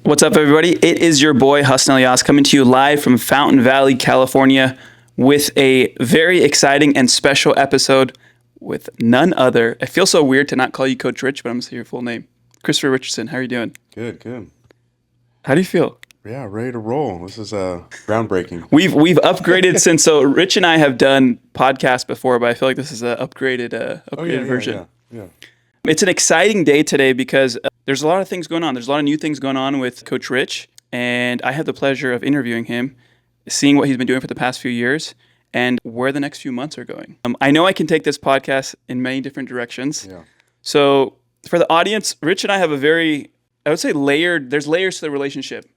What's up, everybody? It is your boy, Hassan Ilyas, coming to you live from Fountain Valley, California, with a very exciting and special episode with none other. I feel so weird to not call you Coach Rich, but I'm going to say your full name. Chris Richardson, how are you doing? Good. How do you feel? Yeah, ready to roll. This is groundbreaking. We've upgraded since, so Rich and I have done podcasts before, but I feel like this is an upgraded version. Yeah. It's an exciting day today because there's a lot of things going on. There's a lot of new things going on with Coach Rich, and I have the pleasure of interviewing him, seeing what he's been doing for the past few years, and where the next few months are going. I know I can take this podcast in many different directions. Yeah. So for the audience, Rich and I have a very, I would say there's layers to the relationship.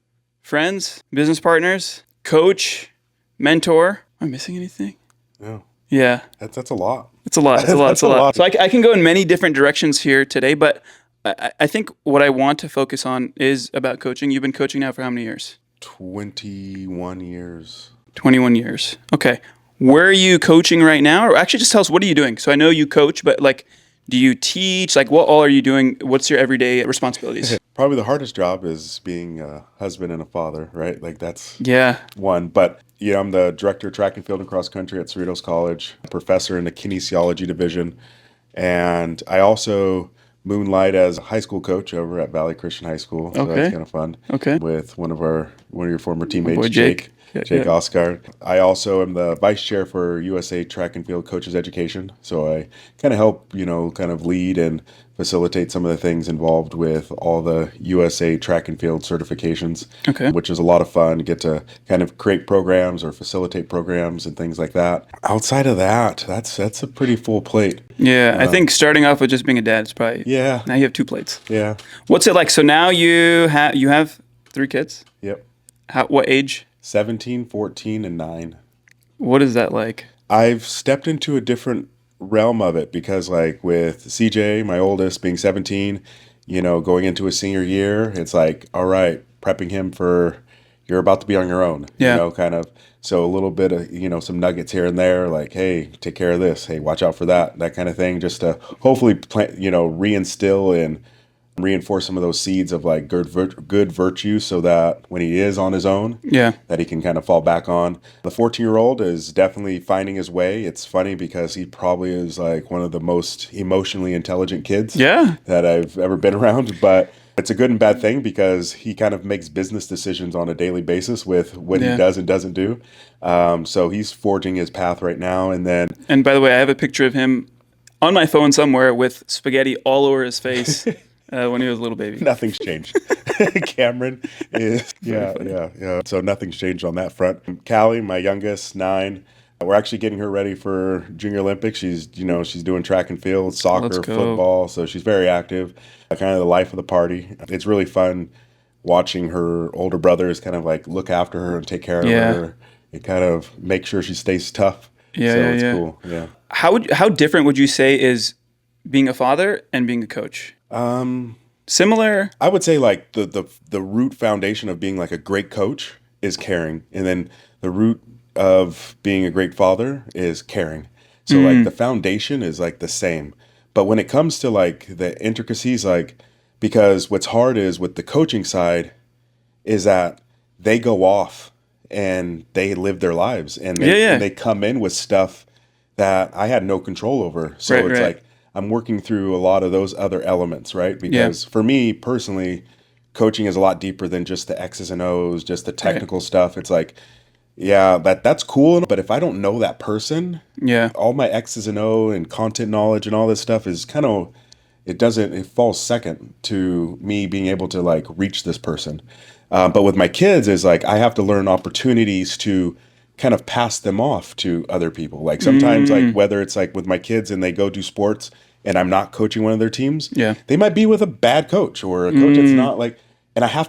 Friends, business partners, coach, mentor. Am I missing anything? No. Yeah. That's a lot. It's a lot. So I can go in many different directions here today, but I think what I want to focus on is about coaching. You've been coaching now for how many years? 21 years. 21 years. Okay. Where are you coaching right now? Or actually just tell us, what are you doing? So I know you coach, but do you teach? What all are you doing? What's your everyday responsibilities? Probably the hardest job is being a husband and a father, right? That's one. But I'm the director of track and field and cross country at Cerritos College, professor in the kinesiology division. And I also moonlight as a high school coach over at Valley Christian High School. So that's kind of fun. Okay. With one of your former teammates, Jake Oscar. I also am the vice chair for USA Track and Field Coaches Education. So I kind of help, kind of lead and facilitate some of the things involved with all the USA Track and Field certifications, which is a lot of fun to get to kind of create programs or facilitate programs and things like that. Outside of that, that's a pretty full plate. Yeah, I think starting off with just being a dad is probably, now you have 2 plates. Yeah. What's it like? So now you have 3 kids? Yep. What age? 17, 14, and 9. What is that like? I've stepped into a different realm of it because with CJ, my oldest, being 17, going into a senior year, it's all right, prepping him for you're about to be on your own, kind of. So a little bit of, some nuggets here and there, hey, take care of this. Hey, watch out for that kind of thing, just to hopefully reinstill and reinforce some of those seeds of good virtue so that when he is on his own, that he can kind of fall back on. The 14-year-old is definitely finding his way. It's funny because he probably is one of the most emotionally intelligent kids that I've ever been around, but it's a good and bad thing because he kind of makes business decisions on a daily basis with what he does and doesn't do. So he's forging his path right now. And by the way, I have a picture of him on my phone somewhere with spaghetti all over his face. When he was a little baby. Nothing's changed. Cameron is, yeah. So nothing's changed on that front. Callie, my youngest, 9, we're actually getting her ready for Junior Olympics. She's doing track and field, soccer, football. So she's very active, kind of the life of the party. It's really fun watching her older brothers kind of look after her and take care of her and kind of make sure she stays tough. It's cool. Yeah. How different would you say is being a father and being a coach? Similar. I would say the root foundation of being a great coach is caring, and then the root of being a great father is caring. So the foundation is the same, but when it comes to the intricacies, because what's hard is with the coaching side is that they go off and they live their lives and they come in with stuff that I had no control over. So it's I'm working through a lot of those other elements, right? Because for me personally, coaching is a lot deeper than just the X's and O's, just the technical stuff. It's that's cool, but if I don't know that person, all my X's and O and content knowledge and all this stuff is kind of, it falls second to me being able to reach this person. But with my kids is I have to learn opportunities to kind of pass them off to other people. Sometimes whether it's with my kids and they go do sports and I'm not coaching one of their teams, they might be with a bad coach or a coach that's not and I have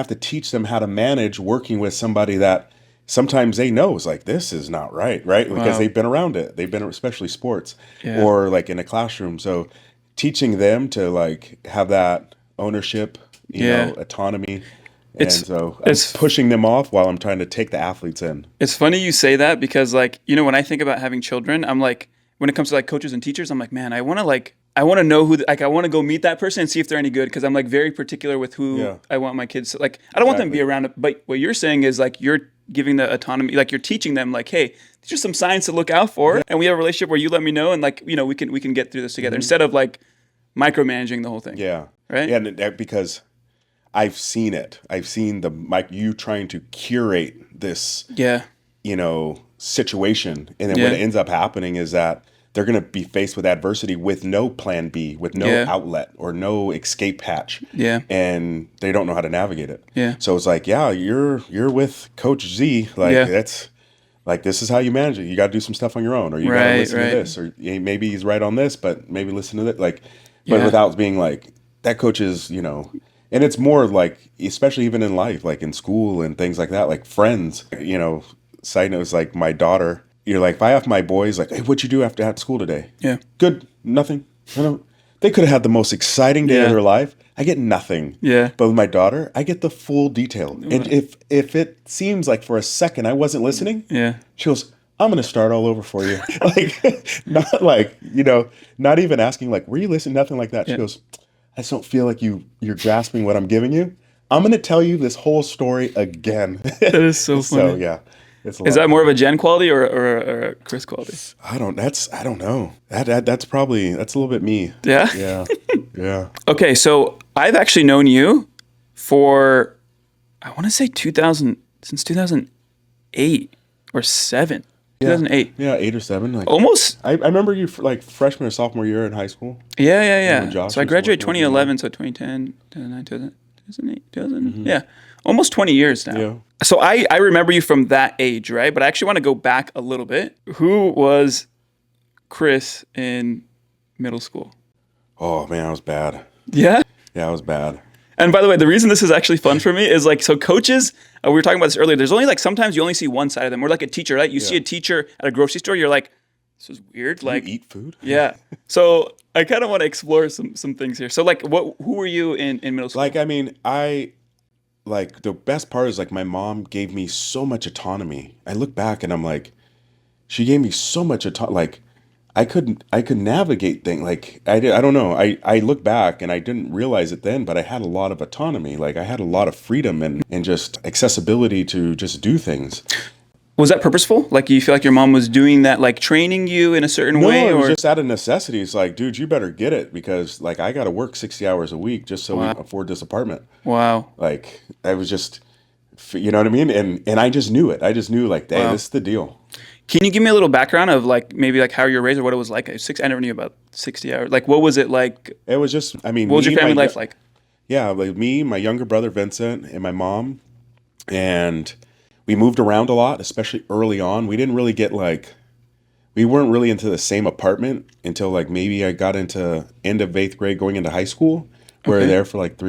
to teach them how to manage working with somebody that sometimes they know is this is not right? Because they've been around it. They've been, especially sports or in a classroom. So teaching them to have that ownership, autonomy. It's pushing them off while I'm trying to take the athletes in. It's funny you say that because when I think about having children, I'm when it comes to coaches and teachers, I'm man, I want to I want to know who, like, I want to go meet that person and see if they're any good because I'm like very particular with who Yeah. I want my kids to, like, I don't want them to be Exactly. around it. But what you're saying is like you're giving the autonomy, like you're teaching them, like, hey, these are some signs to look out for, and we have a relationship where you let me know, and like, you know, we can get through this together instead of like micromanaging the whole thing. Yeah. Right? Yeah, and because I've seen it. I've seen you trying to curate this, Yeah. situation, and then what Yeah. ends up happening is that they're going to be faced with adversity with no plan B, with no Yeah. outlet or no escape hatch. Yeah. And they don't know how to navigate it. Yeah. So it's like, yeah, you're with Coach Z, like Yeah. that's like this is how you manage it. You got to do some stuff on your own, or you got to Right, listen right. to this, or maybe he's right on this, but maybe listen to that, like, but Yeah. without being like that coach is, and it's more like, especially even in life, like in school and things like that, like friends, side note is like my daughter, you're like, if I have my boys, like, hey, what'd you do after at school today? Yeah. Good, nothing. They could have had the most exciting day Yeah. of their life. I get nothing. Yeah. But with my daughter, I get the full detail. And if it seems like for a second I wasn't listening, Yeah. she goes, I'm going to start all over for you. Like, not like, not even asking, like, were you listening? Nothing like that. She Yeah. goes, I just don't feel like you're grasping what I'm giving you. I'm going to tell you this whole story again. That is so funny. So, yeah. It's a Is lot. that more of a Jen quality or a Chris quality? I don't know. That's probably, that's a little bit me. Yeah. Yeah. Yeah. Okay, so I've actually known you for, I want to say since 2008 or 7. 2008. Yeah. 8 or 7. Like, Almost. I remember you for like freshman or sophomore year in high school. Yeah. when Josh So I was graduated working with you. 2011, so 2010, 2009, 2008, 2000. Yeah. Almost 20 years now. Yeah. So I remember you from that age, right? But I actually want to go back a little bit. Who was Chris in middle school? Oh man, I was bad. Yeah. Yeah, I was bad. And by the way, the reason this is actually fun for me is like, so coaches, we were talking about this earlier, there's only like, sometimes you only see one side of them. We're like a teacher, right? You see a teacher at a grocery store, you're like, this is weird. Like, You eat food? yeah. So I kind of want to explore some things here. So like, who were you in middle school? Like, I mean, like the best part is like my mom gave me so much autonomy. I look back and I'm like, she gave me so much autonomy. Like I could navigate things. Like I don't know. I look back and I didn't realize it then, but I had a lot of autonomy. Like I had a lot of freedom and just accessibility to just do things. Was that purposeful? Like, you feel like your mom was doing that, like training you in a certain No, way? it was Or just out of necessity. It's like, dude, you better get it because like I got to work 60 hours a week just so we can afford this apartment. wow. Like I was just, you know what I mean? And I just knew it. I just knew like, hey, Wow. this is the deal. Can you give me a little background of like maybe like how you were raised or what it was like? I never knew about 60 hours. Like, what was it like? It was just, I mean, What was your family my- life like? Yeah, like me, my younger brother Vincent, and my mom, and we moved around a lot, especially early on. We didn't really get like, we weren't really into the same apartment until like maybe I got into end of 8th grade, going into high school. We were Okay. there for like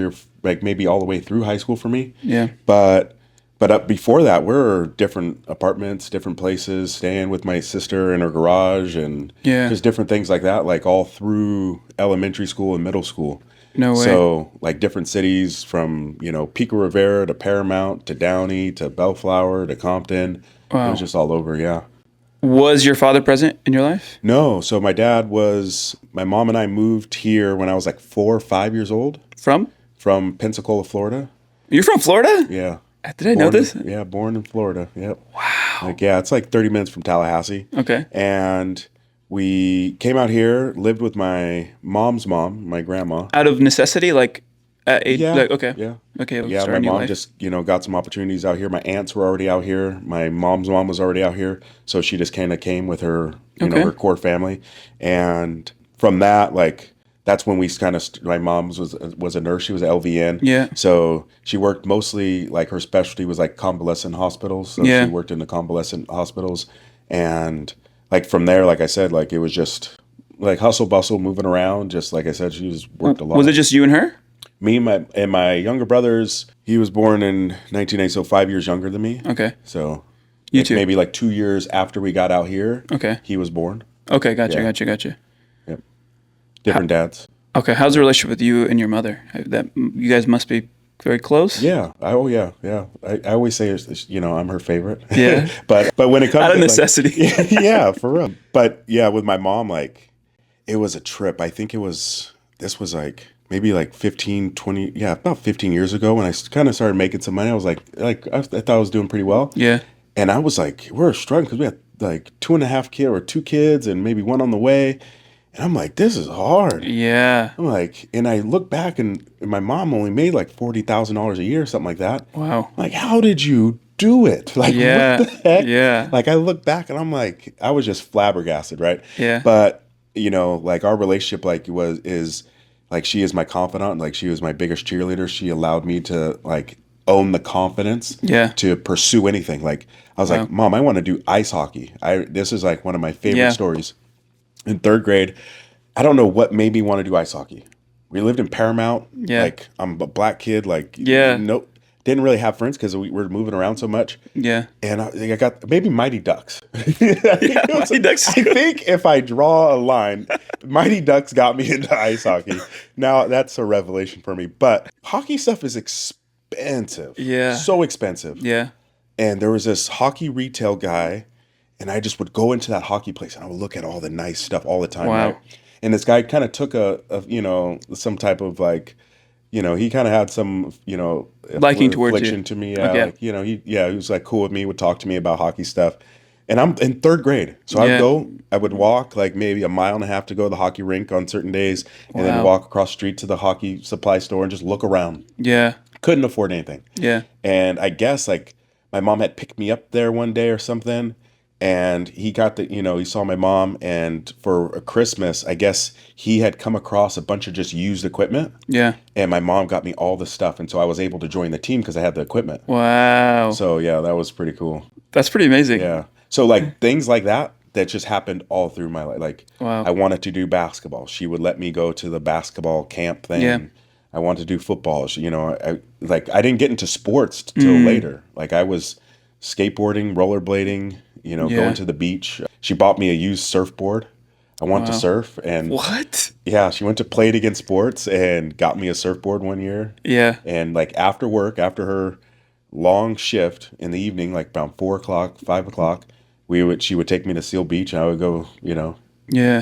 like maybe all the way through high school for me. Yeah. But up before that, we're different apartments, different places, staying with my sister in her garage, and Yeah. just different things like that, like all through elementary school and middle school. No way. So like different cities from, Pico Rivera to Paramount to Downey to Bellflower to Compton. Wow. It was just all over, yeah. Was your father present in your life? No, so my mom and I moved here when I was like 4 or 5 years old from Pensacola, Florida. You're from Florida? Yeah. Did I know this? Yeah, born in Florida. Yep. Wow. Like, yeah, it's like 30 minutes from Tallahassee. Okay. And we came out here, lived with my mom's mom, my grandma. Out of necessity, like at age, Yeah. like, okay. Yeah. Okay. Yeah, start my a new mom life. just, got some opportunities out here. My aunts were already out here. My mom's mom was already out here. So she just kind of came with her, Okay. her core family. And from that, like, that's when we kind of, my mom's was a nurse. She was an LVN. Yeah. So she worked mostly, like her specialty was like convalescent hospitals. So Yeah. she worked in the convalescent hospitals. And like from there, like I said, like it was just like hustle bustle, moving around. Just like I said, she just worked a lot. Was it just you and her? Me and my younger brothers, he was born in 1980, so 5 years younger than me. Okay. So You like too. maybe like 2 years after we got out here, Okay. he was born. Okay. Gotcha. Yeah. Gotcha. Yep. Different dads. Okay. How's the relationship with you and your mother? That you guys must be very close. Yeah. I always say, I'm her favorite. Yeah. but when it comes Out of to necessity. yeah, for real. But yeah, with my mom, like It was a trip. I think this was like maybe like 15, 20, yeah, about 15 years ago when I kind of started making some money. I was like I thought I was doing pretty well. Yeah. And I was like, we were struggling because we had like two and a half kids or two kids and maybe one on the way. And I'm like, this is hard. Yeah. I'm like, and I look back and my mom only made like $40,000 a year, something like that. Wow. I'm like, how did you do it? Like, what Yeah. the heck? Yeah. Like, I look back and I'm like, I was just flabbergasted, right? Yeah. But, like our relationship, like, is like, she is my confidant. Like, she was my biggest cheerleader. She allowed me to, like, own the confidence Yeah. to pursue anything. Like, I was Wow. like, Mom, I want to do ice hockey. This is like one of my favorite Yeah. stories. In third grade, I don't know what made me want to do ice hockey. We lived in Paramount. Yeah. Like, I'm a black kid. Like, Yeah. no, didn't really have friends because we were moving around so much. Yeah. And I got maybe Mighty Ducks. Yeah. Mighty Ducks. I think if I draw a line, Mighty Ducks got me into ice hockey. Now, that's a revelation for me. But hockey stuff is expensive. Yeah. So expensive. Yeah. And there was this hockey retail guy, and I just would go into that hockey place and I would look at all the nice stuff all the time. Wow. Right? And this guy kind of took some type of like, he kind of had some, Liking towards affliction you. to me. Yeah. Okay. Like, he was like cool with me, would talk to me about hockey stuff. And I'm in third grade. So Yeah. I would walk like maybe a mile and a half to go to the hockey rink on certain days and then Wow. walk across the street to the hockey supply store and just look around. Yeah. Couldn't afford anything. Yeah. And I guess like my mom had picked me up there one day or something. And he got he saw my mom, and for a Christmas, I guess he had come across a bunch of just used equipment. Yeah. And my mom got me all the stuff. And so I was able to join the team because I had the equipment. Wow. So yeah, that was pretty cool. That's pretty amazing. Yeah. So like things like that just happened all through my life. Like Wow. I wanted to do basketball. She would let me go to the basketball camp thing. Yeah. I wanted to do football. I didn't get into sports till later. Like I was skateboarding, rollerblading, Yeah. going to the beach. She bought me a used surfboard. I wanted to Wow. surf, and What? yeah, she went to Play It Again Sports and got me a surfboard one year. Yeah. And like after work, after her long shift in the evening, like around 4 o'clock, 5 o'clock, she would take me to Seal Beach, and I would go, Yeah.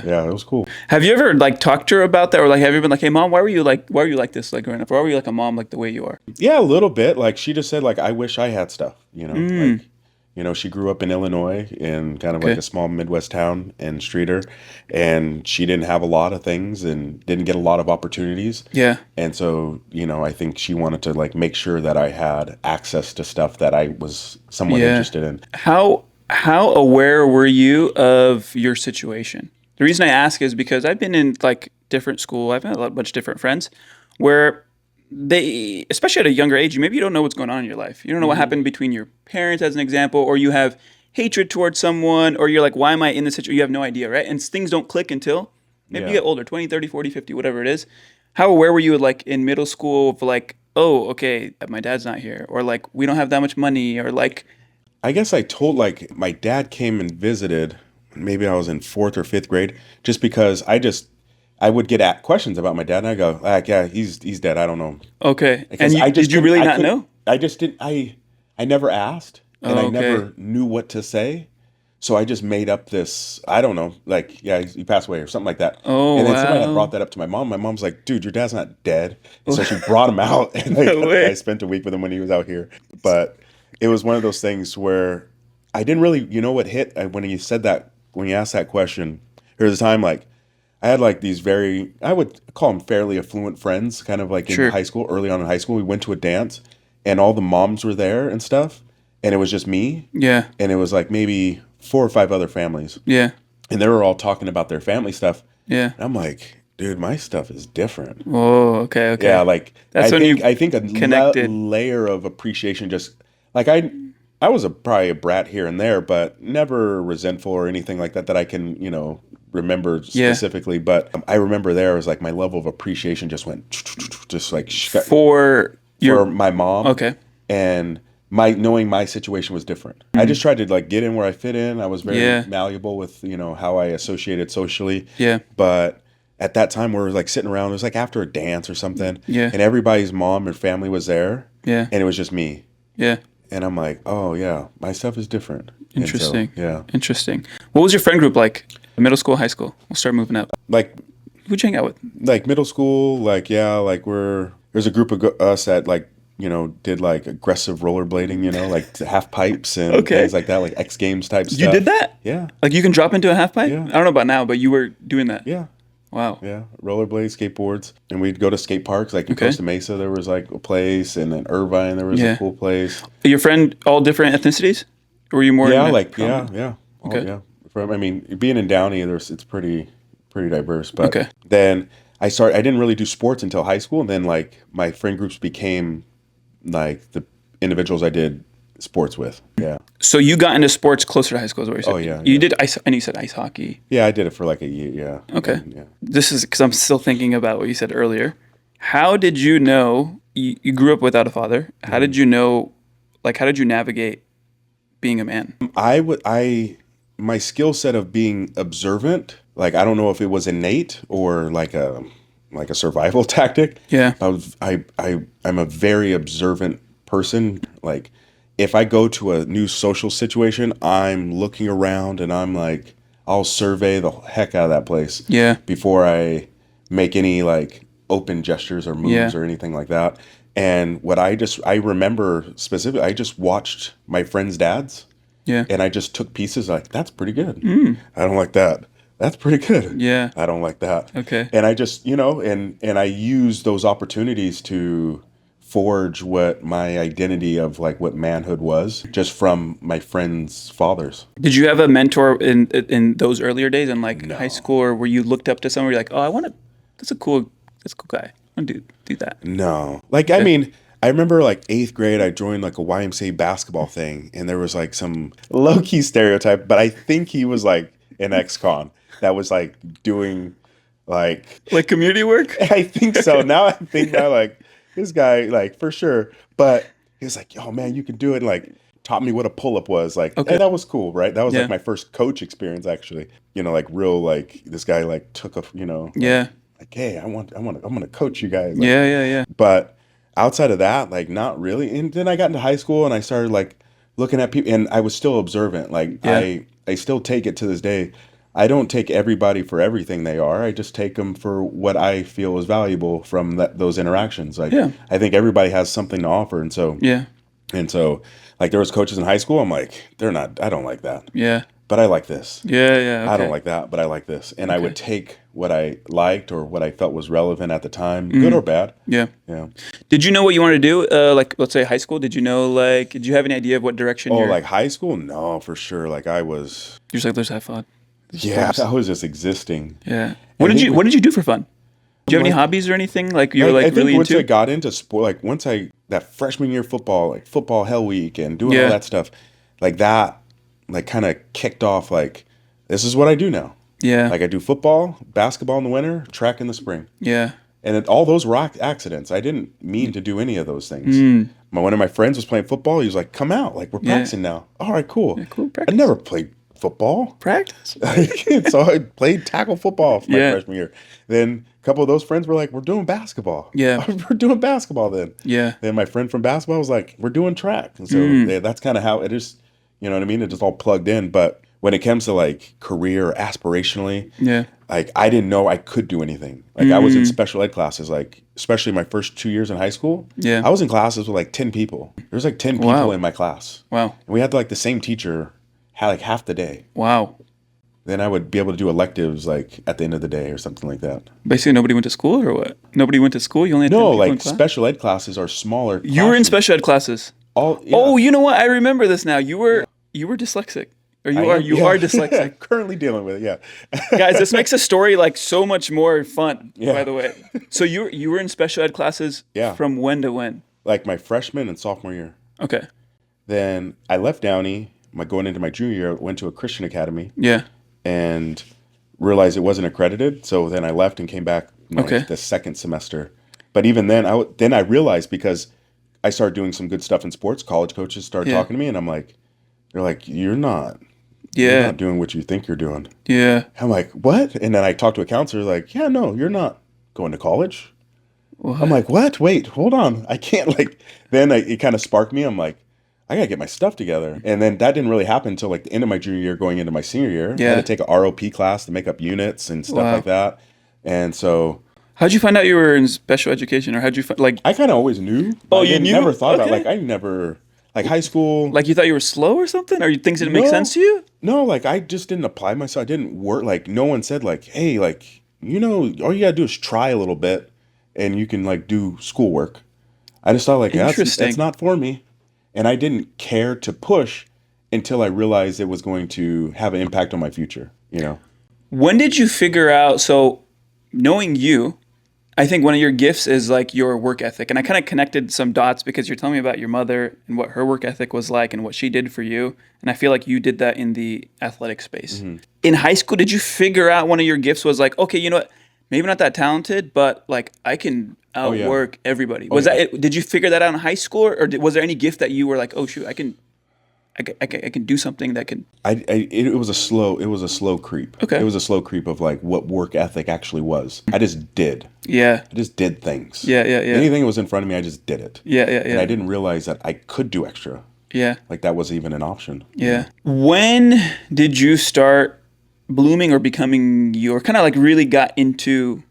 yeah, it was cool. Have you ever like talked to her about that, or like have you been like, hey mom, why were you like this like growing up? Or why were you like a mom like the way you are? Yeah, a little bit. Like she just said, like I wish I had stuff. Like she grew up in Illinois in kind of like Okay. a small Midwest town in Streeter, and she didn't have a lot of things and didn't get a lot of opportunities. Yeah. And so, I think she wanted to like make sure that I had access to stuff that I was somewhat Yeah. interested in. How aware were you of your situation? The reason I ask is because I've been in like different school. I've had a bunch of different friends where they, especially at a younger age, maybe you don't know what's going on in your life. You don't know what happened between your parents, as an example, or you have hatred towards someone, or you're like, why am I in this situation? You have no idea, right? And things don't click until maybe you Yeah. get older, 20, 30, 40, 50, whatever it is. How aware were you like in middle school of like, oh, okay, my dad's not here, or like, we don't have that much money, or like, I guess I told like my dad came and visited. Maybe I was in fourth or fifth grade, just because I would get at questions about my dad, and I go, like, yeah, he's dead. I don't know him. okay. Because And did you really not know? I just didn't. I never asked, and Oh, I okay. never knew what to say. So I just made up this. I don't know, like, yeah, he passed away or something like that. Oh, and then somebody had wow. brought that up to my mom. My mom's like, dude, your dad's not dead. And so she brought him out, and No way. I spent a week with him when he was out here. But it was one of those things where I didn't really, what hit when you said that, when you asked that question. There was a time like I had like these I would call them fairly affluent friends, kind of like in Sure. high school, early on in high school. We went to a dance, and all the moms were there and stuff, and it was just me, Yeah. and it was like maybe 4 or 5 other families, Yeah. and they were all talking about their family stuff. Yeah. And I'm like, dude, my stuff is different. Oh, okay. Okay. Yeah, like That's when you I think a connected. layer of appreciation, just like I was probably a brat here and there, but never resentful or anything like that I can, remember Yeah. specifically. But I remember there was like my level of appreciation just went just like for for your my mom. okay. And knowing my situation was different. I just tried to like get in where I fit in. I was very Yeah. malleable with, how I associated socially. Yeah. But at that time we were like sitting around, it was like after a dance or something. Yeah. And everybody's mom and family was there. Yeah. And it was just me. Yeah. And I'm like, oh yeah, my stuff is different. And so, Interesting. yeah. Interesting. What was your friend group like Middle school, high school. We'll start moving up. Like Who'd you hang out with? like middle school, like yeah, like there's a group of us that like did like aggressive rollerblading, like half pipes and Okay. things like that, like X Games type stuff. You did that? Yeah, Like you can drop into a half pipe? Yeah. I don't know about now, but you were doing that. yeah, Wow. yeah. Rollerblades, skateboards, and we'd go to skate parks. Like in Okay. Costa Mesa, there was like a place, and in Irvine, there was Yeah. a cool place. Your friend, all different ethnicities? Or were you more Yeah, in like common? yeah. Oh, Okay. yeah. I mean, being in Downey, it's pretty diverse. But Okay. then I didn't really do sports until high school, and then like my friend groups became like the individuals I did sports with. Yeah. So you got into sports closer to high school is what you said. Oh, yeah, You yeah. did ice, and you said ice hockey. Yeah, I did it for like a year. Yeah. Okay. And, yeah. This is because I'm still thinking about what you said earlier. How did you know you grew up without a father? How did you know, like, how did you navigate being a man? My skill set of being observant, like I don't know if it was innate or like a survival tactic. Yeah. I'm a very observant person. Like if I go to a new social situation, I'm looking around and I'm like, I'll survey the heck out of that place. Yeah. Before I make any like open gestures or moves Yeah. or anything like that. And what I remember specifically, I just watched my friends' dads. Yeah. And I just took pieces like, that's pretty good. I don't like that. That's pretty good. Yeah. I don't like that. Okay. And I just, and I use those opportunities to forge what my identity of like what manhood was just from my friends' fathers. Did you have a mentor in those earlier days in like high school, or were you looked up to someone? You're like, oh, that's a cool guy. I want to do that. No. Like, I mean, I remember like 8th grade, I joined like a YMCA basketball thing, and there was like some low key stereotype, but I think he was like an ex-con that was like doing like community work. I think so. Now I think now like this guy like for sure, but he was like, "Oh man, you can do it." And, like taught me what a pull up was. Like, Okay. hey, that was cool, right? That was Yeah. like my first coach experience actually. Like real like this guy like took a Yeah. like hey, I'm gonna coach you guys. Like, Yeah. but outside of that, like not really. And then I got into high school and I started like looking at people, and I was still observant. Like Yeah. I still take it to this day. I don't take everybody for everything they are. I just take them for what I feel is valuable from those interactions. Like Yeah. I think everybody has something to offer, and so Yeah. like there was coaches in high school. I'm like, they're not. I don't like that, Yeah. but I like this. Yeah. Okay. I don't like that, but I like this. And I would take what I liked or what I felt was relevant at the time, good or bad. Yeah. Yeah. Did you know what you wanted to do? Like, let's say high school. Did you know, like, did you have any idea of what direction Oh, you're like high school? No, for sure. Like I was, just like, let's have fun? yeah, I was just existing. Yeah. What did you do for fun? Do you have any hobbies or anything? Like you're I like think really once I into? got into sport, like once that freshman year football, like football hell week and doing Yeah. all that stuff, like that, like kind of kicked off. Like this is what I do now. Yeah. Like I do football, basketball in the winter, track in the spring, Yeah. and all those were accidents. I didn't mean to do any of those things. One of my friends was playing football. He was like, "Come out, like we're practicing now." All right, cool. Yeah, cool, I practice. never played football. Practice. So I played tackle football for my Yeah. freshman year. Then a couple of those friends were like, we're doing basketball. Yeah. We're doing basketball then. Yeah. Then my friend from basketball was like, we're doing track. And so that's kind of how it is, you know what I mean? It just all plugged in. But when it comes to like career aspirationally, Yeah. like I didn't know I could do anything. Like I was in special ed classes, like especially my first 2 years in high school. Yeah. I was in classes with like 10 people. There was like 10 people Wow. in my class. Wow. And we had like the same teacher had like half the day. Wow. Then I would be able to do electives like at the end of the day or something like that. Basically, nobody went to school or what? Nobody went to school. You only had 10 No, people in like class? special ed classes are smaller. You were in classes. special ed classes. All, yeah. Oh, you know what? I remember this now. You were dyslexic, or you are Yeah. dyslexic. Currently dealing with it. Yeah. Guys, this makes a story like so much more fun. Yeah. By the way, so you were in special ed classes. Yeah. From when to when? Like my freshman and sophomore year. Okay. Then I left Downey. Going into my junior year, went to a Christian academy Yeah. and realized it wasn't accredited. So then I left and came back Okay. the second semester. But even then, I realized because I started doing some good stuff in sports. College coaches started Yeah. talking to me, and I'm like, they're like, you're not Yeah. not doing what you think you're doing. Yeah. I'm like, what? And then I talked to a counselor, like, yeah, no, you're not going to college. What? I'm like, what? Wait, hold on. I can't, like, then it kind of sparked me. I'm like, I gotta get my stuff together. And then that didn't really happen until like the end of my junior year, going into my senior year. I had to Yeah. take a ROP class to make up units and stuff like Wow. that. And so How'd you find out you were in special education, or how'd you find like? I kind of always knew, but Oh, I you didn't knew? never thought about Okay. like I never like high school. Like you thought you were slow or something, or things didn't make sense No, to you? no, like I just didn't apply myself. I didn't work. Like no one said like, hey, like all you gotta do is try a little bit, and you can like do schoolwork. I just thought like that's Interesting. not for me, and I didn't care to push until I realized it was going to have an impact on my future. You know. When did you figure out? So, knowing you, I think one of your gifts is like your work ethic. And I kind of connected some dots because you're telling me about your mother and what her work ethic was like and what she did for you. And I feel like you did that in the athletic space. In high school, did you figure out one of your gifts was like, okay, you know what? Maybe not that talented, but like I can Oh yeah. outwork everybody. Oh Was yeah. that it? Did you figure that out in high school, or was there any gift that you were like, oh shoot, I can do something that can. It was a slow creep. Okay. It was a slow creep of like what work ethic actually was. I just did. Yeah. I just did things. Yeah. Yeah. Yeah. Anything that was in front of me, I just did it. Yeah. Yeah. And I Yeah. didn't realize that I could do extra. Yeah. Like that was even an option. Yeah. When did you start blooming or becoming you, or kind of like really got into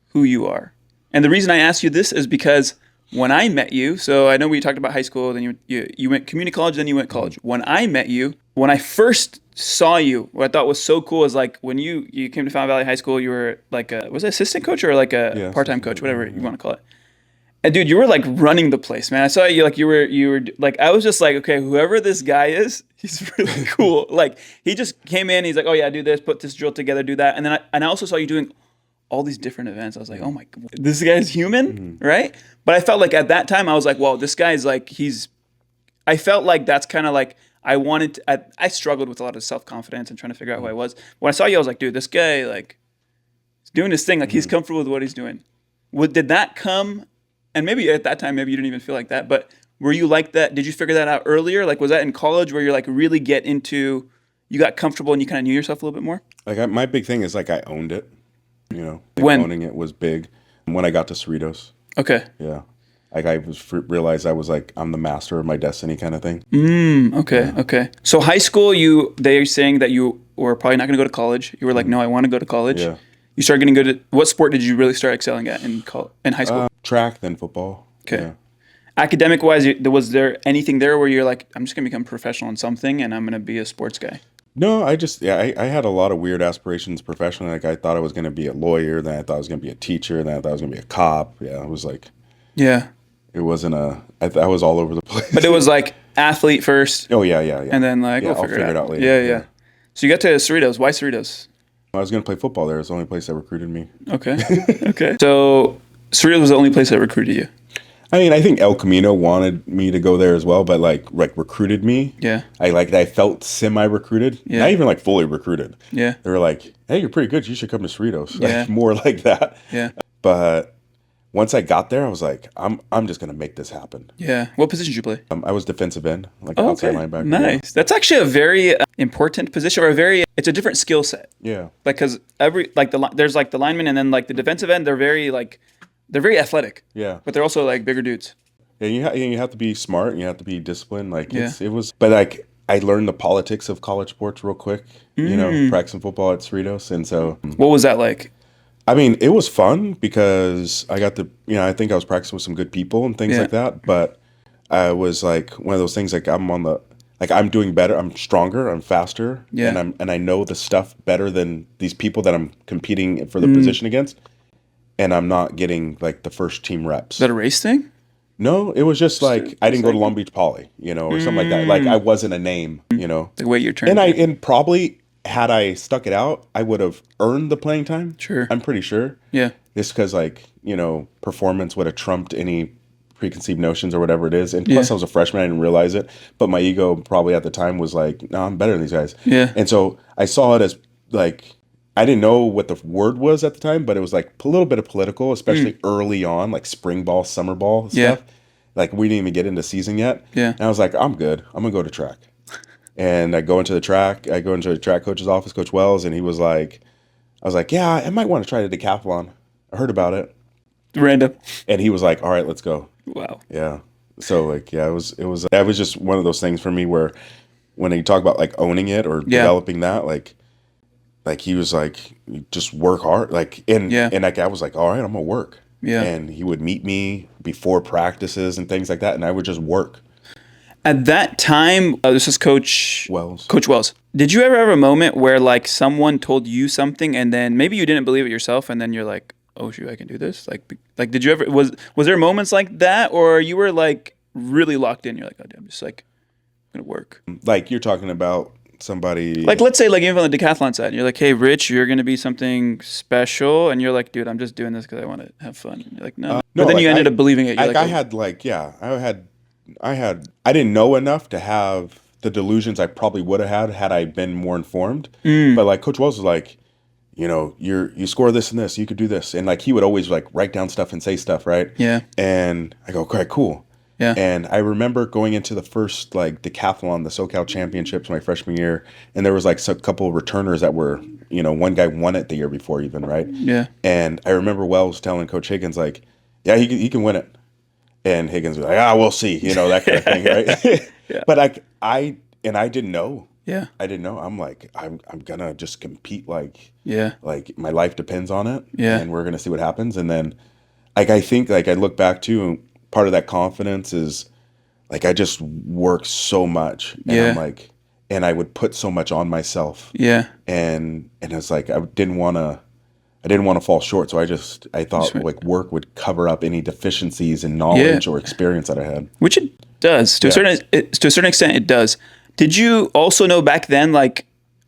who you are? And the reason I ask you this is because when I met you, so I know we talked about high school, then you went community college, then you went college. When I met you, when I first saw you, what I thought was so cool is like when you came to Fountain Valley High School, you were like was it assistant coach or like a Yeah, part-time assistant coach, coach, whatever you want to call it. And dude, you were like running the place, man. I saw you like you were like I was just like, okay, whoever this guy is, he's really cool. Like he just came in, he's like, oh yeah, do this, put this drill together, do that, and then I also saw you doing all these different events. I was like, oh my god, this guy's human, right? But I felt like at that time I was like, well, this guy's like I felt like that's kind of like I struggled with a lot of self-confidence and trying to figure out who I was. When I saw you, I was like, dude, this guy like is doing his thing, like he's comfortable with what he's doing. Did that come? And maybe at that time, maybe you didn't even feel like that, but were you like that? Did you figure that out earlier? Like, was that in college where you're like really you got comfortable and you kind of knew yourself a little bit more? Like my big thing is like I owned it. You know, When? owning it was big. When I got to Cerritos, Okay. yeah, like I realized I was like I'm the master of my destiny kind of thing. Okay. Okay. So high school, they're saying that you were probably not going to go to college. You were like, no, I want to go to college. Yeah. You started getting good at what sport did you really start excelling at in high school? Track, then football. Okay. Yeah. Academic wise, was there anything there where you're like, I'm just going to become professional in something and I'm going to be a sports guy? No, I had a lot of weird aspirations professionally. Like I thought I was going to be a lawyer, then I thought I was going to be a teacher, then I thought I was going to be a cop. Yeah, it was like Yeah. it wasn't I was all over the place. But it was like athlete first Oh yeah. and then like, yeah, we'll I'll figure it out. later. Yeah. So you got to Cerritos. Why Cerritos? I was going to play football there. It's the only place that recruited me. Okay. Okay. So Cerritos was the only place that recruited you. I mean, I think El Camino wanted me to go there as well, but like recruited me. Yeah. I felt semi-recruited, Yeah. not even like fully recruited. Yeah. They were like, "Hey, you're pretty good. You should come to Cerritos." Yeah. Like, more like that. Yeah. But once I got there, I was like, I'm just gonna make this happen. Yeah. What position did you play? I was defensive end, like Oh, outside okay. linebacker. Nice. That's actually a very important position, or it's a different skill set. Yeah. Like, cause there's like the lineman and then like the defensive end, they're very athletic, Yeah. but they're also like bigger dudes. And you have to be smart and you have to be disciplined. Like Yeah. but like I learned the politics of college sports real quick. You know, Mm. practicing football at Cerritos, and so What was that like? I mean, it was fun because I got to, I think I was practicing with some good people and things Yeah. like that. But I was like one of those things like I'm doing better, I'm stronger, I'm faster, Yeah. and I know the stuff better than these people that I'm competing for the Mm. position against, and I'm not getting like the first team reps. Is that a race thing? No, it was just like I didn't go to Long Beach Poly, or something like that. Like I wasn't a name, The way your turn. and probably had I stuck it out, I would have earned the playing time. Sure. I'm pretty sure. Yeah. Just because, performance would have trumped any preconceived notions or whatever it is. And plus, Yeah. I was a freshman, I didn't realize it. But my ego probably at the time was like, no, I'm better than these guys. Yeah. And so I saw it as like, I didn't know what the word was at the time, but it was like a little bit of political, especially early on, like spring ball, summer ball Yeah. stuff. Like we didn't even get into season yet. Yeah. And I was like, I'm good. I'm going to go to track. And I go into the track coach's office, Coach Wells, and I was like, yeah, I might want to try the decathlon. I heard about it. Random. And he was like, all right, let's go. Wow. Yeah. So like, yeah, that was just one of those things for me where when you talk about like owning it or Yeah. developing that, like he was like, "You just work hard." Like, Yeah. and like I was like, all right, I'm gonna work. Yeah. And he would meet me before practices and things like that, and I would just work. At that time, this is Wells. Coach Wells. Did you ever have a moment where like someone told you something and then maybe you didn't believe it yourself and then you're like, oh shoot, I can do this? Like did you ever was there moments like that or you were like really locked in? You're like, oh, I'm just like gonna work. Like you're talking about somebody. Like let's say like even on the decathlon side, you're like, hey Rich, you're gonna be something special, and you're like, dude, I'm just doing this because I want to have fun. And you're like, no. No, But then like you ended up believing it. You're like, I oh, had like, yeah, I didn't know enough to have the delusions I probably would have had I been more informed. But like Coach Wells was like, you score this and this, you could do this. And like, he would always like write down stuff and say stuff. Right. Yeah. And I go, okay, cool. Yeah. And I remember going into the first like decathlon, the SoCal championships my freshman year. And there was like a couple of returners that were, one guy won it the year before even. Right. Yeah. And I remember Wells telling Coach Higgins, like, yeah, he can win it. And Higgins was like, we'll see, that kind of thing, right? Yeah. But I didn't know. Yeah. I didn't know. I'm like, I'm gonna just compete like my life depends on it. Yeah. And we're gonna see what happens. And then like I think like I look back too, part of that confidence is like I just work so much. And I'm like, and I would put so much on myself. Yeah. And it's like I didn't wanna fall short, so I thought like work would cover up any deficiencies in knowledge or experience that I had. Which it does to a certain extent. It does. Did you also know back then, like,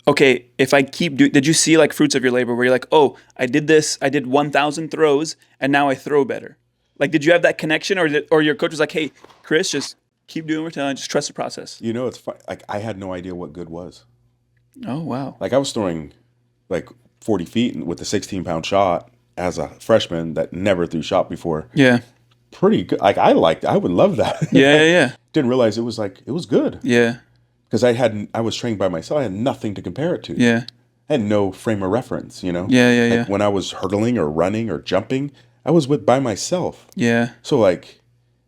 okay, if I keep doing, did you see like fruits of your labor where you're like, oh, I did this, I did 1,000 throws, and now I throw better. Like, did you have that connection, or your coach was like, hey, Chris, just keep doing what we're telling, just trust the process. It's fun. Like I had no idea what good was. Oh wow. Like I was throwing like 40 feet with a 16-pound shot as a freshman that never threw shot before. Yeah. Pretty good. Like I would love that. Yeah. Didn't realize it was good. Yeah. Because I was trained by myself. I had nothing to compare it to. Yeah. I had no frame of reference, Yeah. When I was hurdling or running or jumping, I was by myself. Yeah. So like,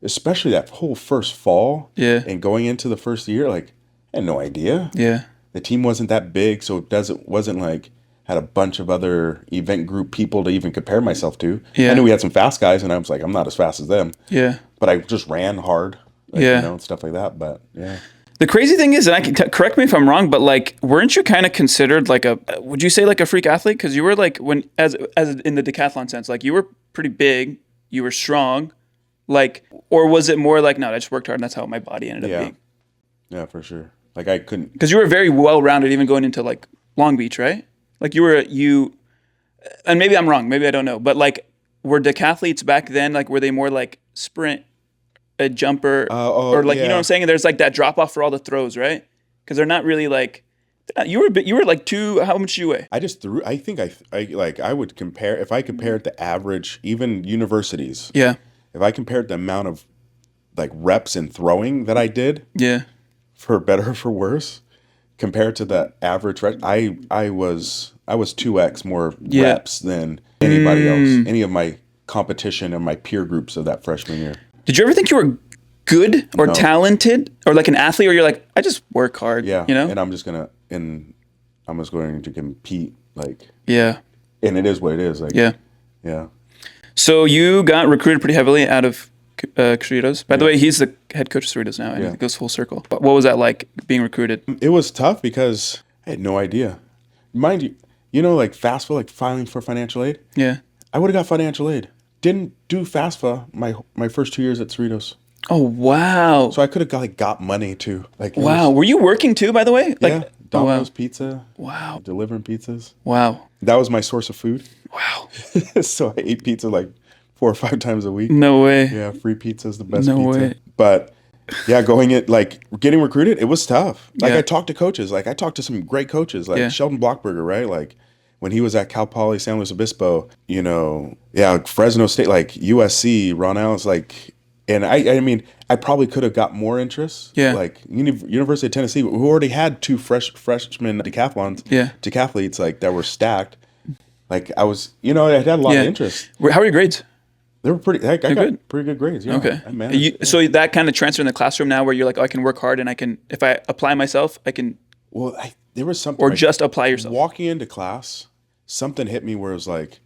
especially that whole first fall. Yeah. And going into the first year, like I had no idea. Yeah. The team wasn't that big, so it wasn't like had a bunch of other event group people to even compare myself to. Yeah. I knew we had some fast guys, and I was like, I'm not as fast as them. Yeah. But I just ran hard, and stuff like that. But yeah. The crazy thing is, and I can correct me if I'm wrong, but like, weren't you kind of considered like would you say like a freak athlete? Because you were like as in the decathlon sense, like you were pretty big, you were strong, like, or was it more like, no, I just worked hard and that's how my body ended up being? Yeah, for sure. Like I couldn't, because you were very well rounded, even going into like Long Beach, right? Like and maybe I'm wrong, maybe I don't know, but like, were decathletes back then, like, were they more like sprint, a jumper, or like, you know what I'm saying? And there's like that drop off for all the throws, right? Because they're not really like, you were like how much you weigh? I just threw, I think I would compare, if I compared the average, even universities. Yeah. If I compared the amount of like reps and throwing that I did. Yeah. For better or for worse, compared to the average, I was 2x more reps than anybody else, any of my competition and my peer groups of that freshman year. Did you ever think you were good or talented or like an athlete, or you're like, I just work hard? Yeah, and I'm just going to compete, like. Yeah. And it is what it is, like. Yeah. Yeah. So you got recruited pretty heavily out of Cerritos. By the way, he's the head coach of Cerritos now, and it goes full circle. But what was that like, being recruited? It was tough because I had no idea. Mind you, like FAFSA, like filing for financial aid. Yeah, I would have got financial aid. Didn't do FAFSA my first 2 years at Cerritos. Oh wow! So I could have got money too. Like wow, were you working too? By the way, like Domino's Pizza. Wow, delivering pizzas. Wow, that was my source of food. Wow. So I ate pizza like 4 or 5 times a week. No way. Yeah, free pizza is the best pizza. No way. But yeah, getting recruited, it was tough. Like I talked to coaches. Like I talked to some great coaches, like Sheldon Blockberger, right? Like when he was at Cal Poly San Luis Obispo, Fresno State, like USC, Ron Allen's, like, and I mean, I probably could have got more interest. Yeah. Like University of Tennessee, who already had 2 freshmen decathletes, like that were stacked. Like I was, I had a lot of interest. How are your grades? They were pretty. Heck, I They're got good. pretty good grades. Yeah, Okay. I managed. So that kind of transfer in the classroom now, where you're like, oh, I can work hard and I can, if I apply myself, I can, Well, there was something, or like, just apply yourself. walking into class, something hit me where it was like,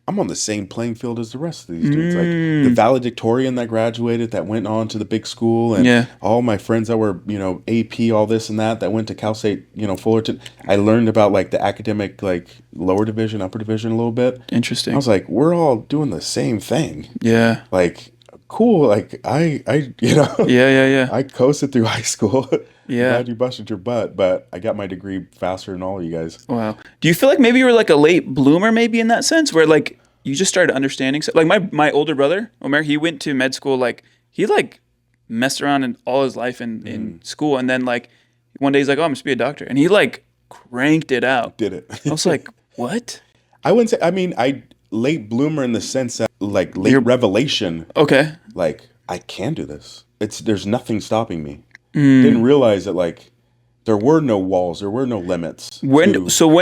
I'm on the same playing field as the rest of these dudes. Like the valedictorian that graduated, that went on to the big school, and Yeah. all my friends that were, AP, all this and that went to Cal State, Fullerton. I learned about like the academic, like lower division, upper division a little bit. Interesting. I was like, we're all doing the same thing. Yeah. Like, cool. Like Yeah. I coasted through high school. Yeah. Glad you busted your butt, but I got my degree faster than all of you guys. Wow. Do you feel like maybe you were like a late bloomer, maybe in that sense, where like you just started understanding? So, like my older brother, Omer, he went to med school. Like he like messed around in all his life in school, and then like one day he's like, oh, I'm just be a doctor, and he like cranked it out. Did it? I was like, what? I wouldn't say. I mean, I late bloomer in the sense that like late revelation. Okay. Like I can do this. There's nothing stopping me. Didn't realize that like there were no walls, there were no limits. When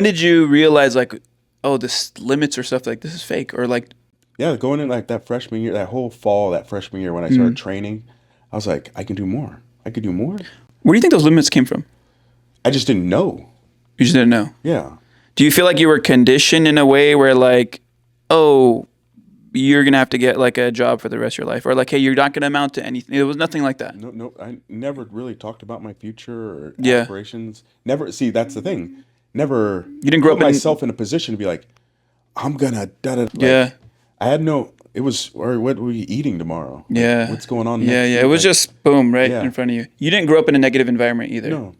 did you realize like, oh, this limits or stuff like this is fake, or like? Yeah, going in like that freshman year, that whole fall, that freshman year when I started training, I was like, I can do more. I could do more. Where do you think those limits came from? I just didn't know. You just didn't know. Yeah. Do you feel like you were conditioned in a way where like, oh, you're gonna have to get like a job for the rest of your life, or like, hey, you're not gonna amount to anything? It was nothing like that. No, I never really talked about my future or Yeah. aspirations. Never. See, that's the thing. Never. You didn't grow put up in- myself in a position to be like, I'm gonna da. Yeah. I had no. It was, or what were you eating tomorrow? Like, Yeah. what's going on? Yeah, next yeah. week? It was Like, just boom right Yeah. in front of you. You didn't grow up in a negative environment either. no.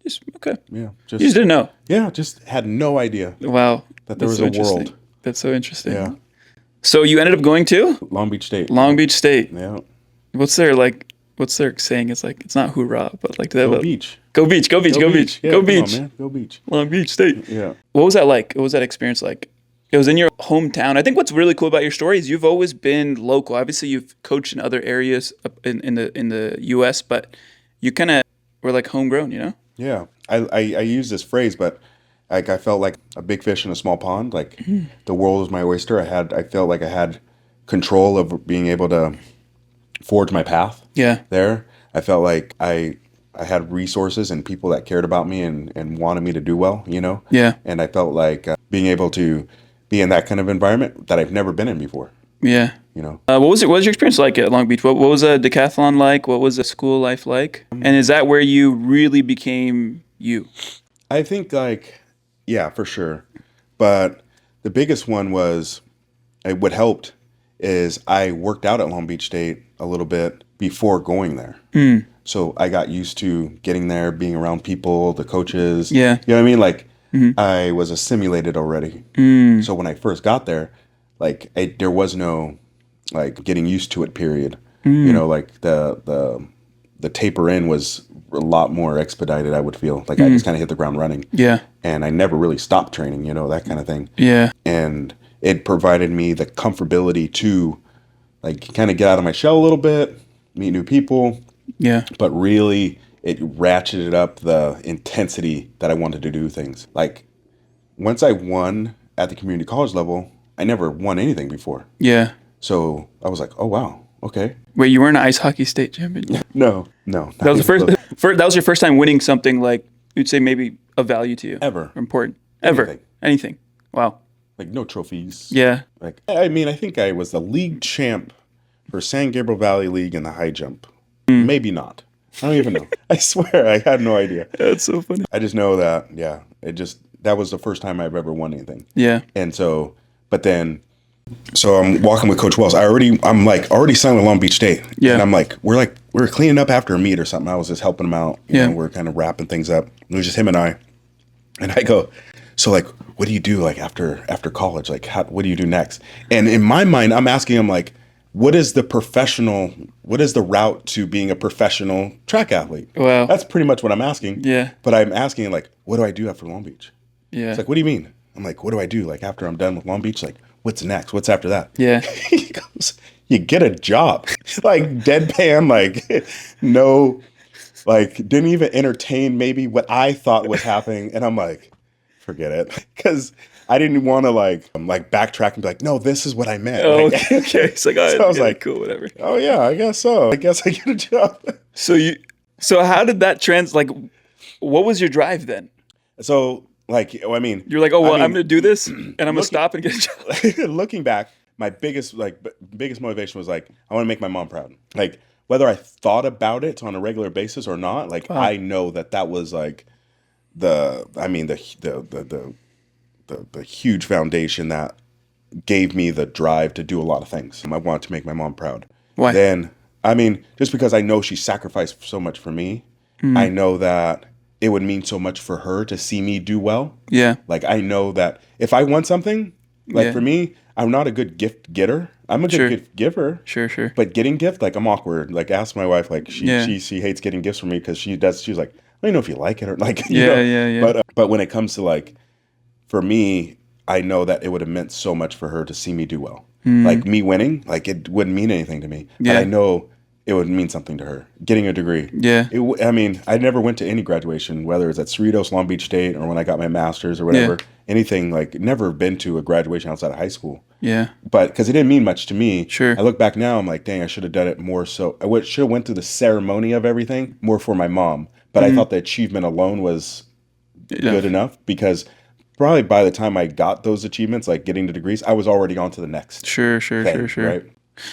Just okay. Yeah. You just didn't know. Yeah. Just had no idea Wow. that there That's was so a interesting. world. That's so interesting. Yeah. So you ended up going to Long Beach State. Long Beach State. Yeah. What's their saying? It's like, it's not hoorah, but like Go Beach. Go beach. Go beach. Go beach. Yeah, Go come on, beach. man. Go Beach. Long Beach State. Yeah. What was that like? What was that experience like? It was in your hometown. I think what's really cool about your story is you've always been local. Obviously, you've coached in other areas in the U.S., but you kind of were like homegrown, you know? Yeah. I use this phrase, but like I felt like a big fish in a small pond. Like the world was my oyster. I felt like I had control of being able to forge my path. Yeah. There. I felt like I had resources and people that cared about me and wanted me to do well, you know? Yeah. And I felt like being able to be in that kind of environment that I've never been in before, Yeah. you know? What was your experience like at Long Beach? What was a decathlon like? What was a school life like? And is that where you really became you? I think like, yeah, for sure. But the biggest one was, what helped is I worked out at Long Beach State a little bit before going there. So I got used to getting there, being around people, the coaches. Yeah. You know what I mean? Like I was assimilated already. So when I first got there, like there was no like getting used to it period. You know, like the taper in was a lot more expedited, I would feel. Like I just kind of hit the ground running. Yeah. And I never really stopped training, you know, that kind of thing. Yeah. And it provided me the comfortability to like kind of get out of my shell a little bit, meet new people, Yeah. but really it ratcheted up the intensity that I wanted to do things. Like once I won at the community college level, I never won anything before. Yeah. So I was like, oh, wow. Okay. Wait, you weren't an ice hockey state champion? No. That was the that was your first time winning something like you'd say maybe of value to you. Ever. Or important. Ever. Anything. Wow. Like no trophies. Yeah. Like, I mean, I think I was the league champ for San Gabriel Valley League in the high jump. Maybe not. I don't even know. I swear, I had no idea. That's so funny. I just know that, yeah, that was the first time I've ever won anything. Yeah. And so, so I'm walking with Coach Wells. I'm already signed with Long Beach State. Yeah. And I'm like, we're cleaning up after a meet or something. I was just helping him out. You know, we're kind of wrapping things up. It was just him and I. And I go, so like, what do you do like after college? Like, what do you do next? And in my mind, I'm asking him like, what is the route to being a professional track athlete? Wow. That's pretty much what I'm asking. Yeah. But I'm asking like, what do I do after Long Beach? Yeah. It's like, what do you mean? I'm like, what do I do? Like after I'm done with Long Beach, like what's next? What's after that? Yeah. He goes, you get a job. Like deadpan, like no, like didn't even entertain maybe what I thought was happening. And I'm like, forget it. Because I didn't want to like backtrack and be like, no, this is what I meant. Oh, Like, okay, okay. It's like, oh, so I was yeah, like, cool, whatever. oh yeah, I guess so. I guess I get a job. So how did that like, what was your drive then? So like, I mean, You're like, oh, well, I'm going to do this and I'm going to looking- stop and get a job. looking back, my biggest motivation was like, I want to make my mom proud. Like whether I thought about it on a regular basis or not, like I know that was like the huge foundation that gave me the drive to do a lot of things. I wanted to make my mom proud. Why? Then, I mean, just because I know she sacrificed so much for me, I know that it would mean so much for her to see me do well. Yeah. Like I know that if I want something, like for me, I'm not a good gift getter. I'm a good gift giver. Sure. But getting gift, like I'm awkward. Like ask my wife, like she hates getting gifts from me because she's like, I don't know if you like it or like, you know. Yeah. But when it comes to like, for me, I know that it would have meant so much for her to see me do well. Like me winning, like it wouldn't mean anything to me. Yeah. But I know it would mean something to her. Getting a degree. Yeah. I mean, I never went to any graduation, whether it's at Cerritos, Long Beach State, or when I got my master's or whatever. Yeah. Anything like never been to a graduation outside of high school. Yeah. But because it didn't mean much to me. Sure. I look back now, I'm like, dang, I should have done it more. So I should have went through the ceremony of everything more for my mom. But I thought the achievement alone was good enough because probably by the time I got those achievements, like getting the degrees, I was already on to the next. Sure. Right?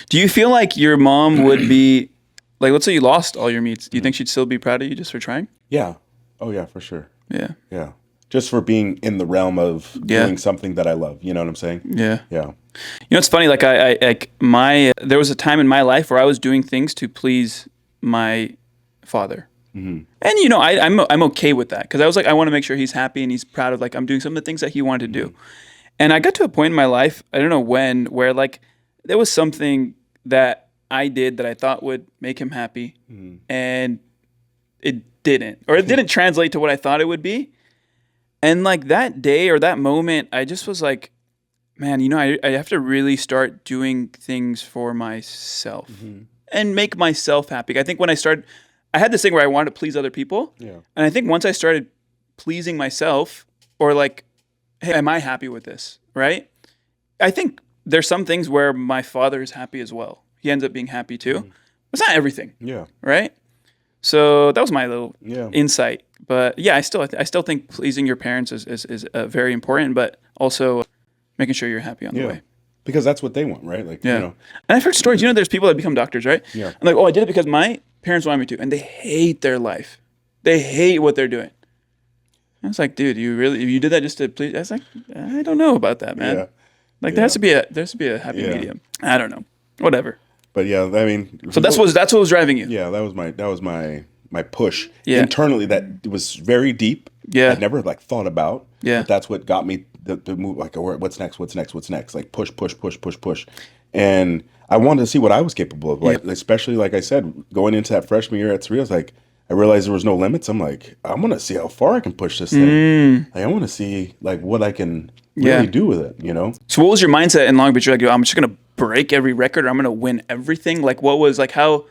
Do you feel like your mom would be, like, let's say you lost all your meets. Do you think she'd still be proud of you just for trying? Yeah. Oh yeah, for sure. Yeah. Yeah. Just for being in the realm of doing something that I love. You know what I'm saying? Yeah. Yeah. You know, it's funny. Like there was a time in my life where I was doing things to please my father. And you know, I'm okay with that because I was like, I want to make sure he's happy and he's proud of like I'm doing some of the things that he wanted to do. And I got to a point in my life, I don't know when, where like there was something that I did that I thought would make him happy, and it didn't, or it didn't translate to what I thought it would be. And like that day or that moment, I just was like, man, you know, I have to really start doing things for myself and make myself happy. I think when I had this thing where I wanted to please other people. Yeah. And I think once I started pleasing myself or like, hey, am I happy with this? Right? I think there's some things where my father is happy as well. He ends up being happy too. It's not everything. Yeah. Right? So that was my little insight. But yeah, I still think pleasing your parents is very important, but also making sure you're happy on the way. Because that's what they want, right? Like, you know. And I've heard stories, you know, there's people that become doctors, right? Yeah. I'm like, oh, I did it because my parents wanted me to, and they hate their life. They hate what they're doing. I was like, dude, you did that just to please? I was like, I don't know about that, man. Yeah. Like there has to be a happy medium. I don't know. Whatever. But yeah, I mean, so that's what was driving you. Yeah, that was my push internally. That was very deep. Yeah, I never like thought about. Yeah, but that's what got me to move. Like, what's next? Like push. And I wanted to see what I was capable of. Like, especially like I said, going into that freshman year at Cerritos, like I realized there was no limits. I'm like, I want to see how far I can push this thing. Like, I want to see like what I can really do with it. You know. So what was your mindset in Long Beach? You're like, I'm just gonna break every record. Or I'm gonna win everything. Like, what was like how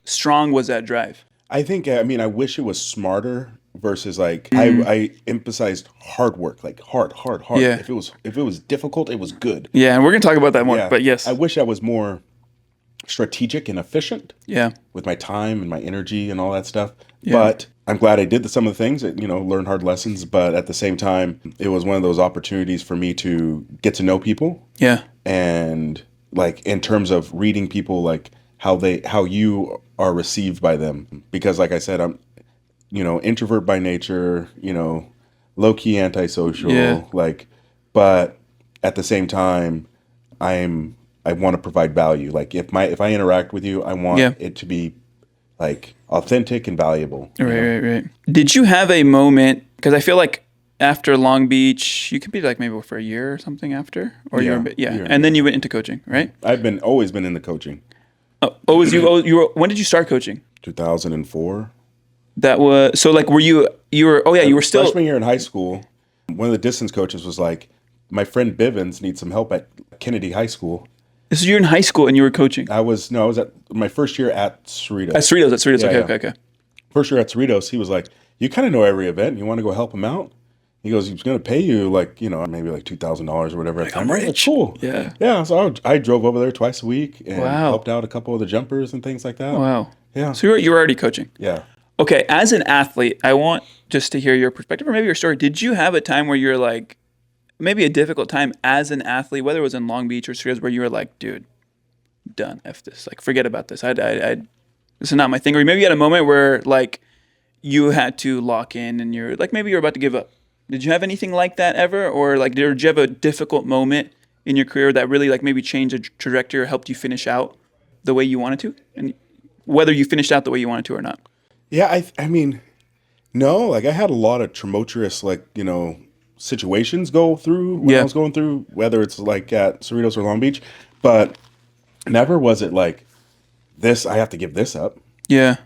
strong was that drive? I think, I mean, I wish it was smarter versus like, I emphasized hard work, like hard. Yeah. If it was difficult, it was good. Yeah, and we're going to talk about that more, but yes. I wish I was more strategic and efficient. Yeah. With my time and my energy and all that stuff. Yeah. But I'm glad I did some of the things that, you know, learn hard lessons. But at the same time, it was one of those opportunities for me to get to know people. Yeah. And like in terms of reading people, like how you are received by them. Because like I said, I'm, you know, introvert by nature, you know, low key antisocial, like, but at the same time, I want to provide value. Like if I interact with you, I want it to be like authentic and valuable. Right. Did you have a moment, because I feel like after Long Beach, you could be like maybe for a year or something after, or and then you went into coaching, right? I've always been in the coaching. When did you start coaching? 2004. That was, so like, you were still freshman year in high school. One of the distance coaches was like, my friend Bivens needs some help at Kennedy High School. So you're in high school and you were coaching? I was at my first year at Cerritos. At Cerritos. Okay. First year at Cerritos, he was like, you kind of know every event. You want to go help him out? He goes, he's going to pay you like, maybe like $2,000 or whatever at the I'm time. I was like, rich. cool. Yeah. Yeah. So I drove over there twice a week and Wow. helped out a couple of the jumpers and things like that. Wow. Yeah. So you were already coaching. Yeah. Okay, as an athlete, I want just to hear your perspective or maybe your story. Did you have a time where you're like, maybe a difficult time as an athlete, whether it was in Long Beach or Cerritos, where you were like, dude, done, F this, like, forget about this. This is not my thing. Or maybe you had a moment where like you had to lock in and you're like, maybe you're about to give up. Did you have anything like that ever? Or like, did you have a difficult moment in your career that really like maybe changed the trajectory or helped you finish out the way you wanted to? And whether you finished out the way you wanted to or not. Yeah. I mean, no, like I had a lot of tumultuous, like, situations go through when I Yeah. was going through, whether it's like at Cerritos or Long Beach, but never was it like this, I have to give this up. Yeah.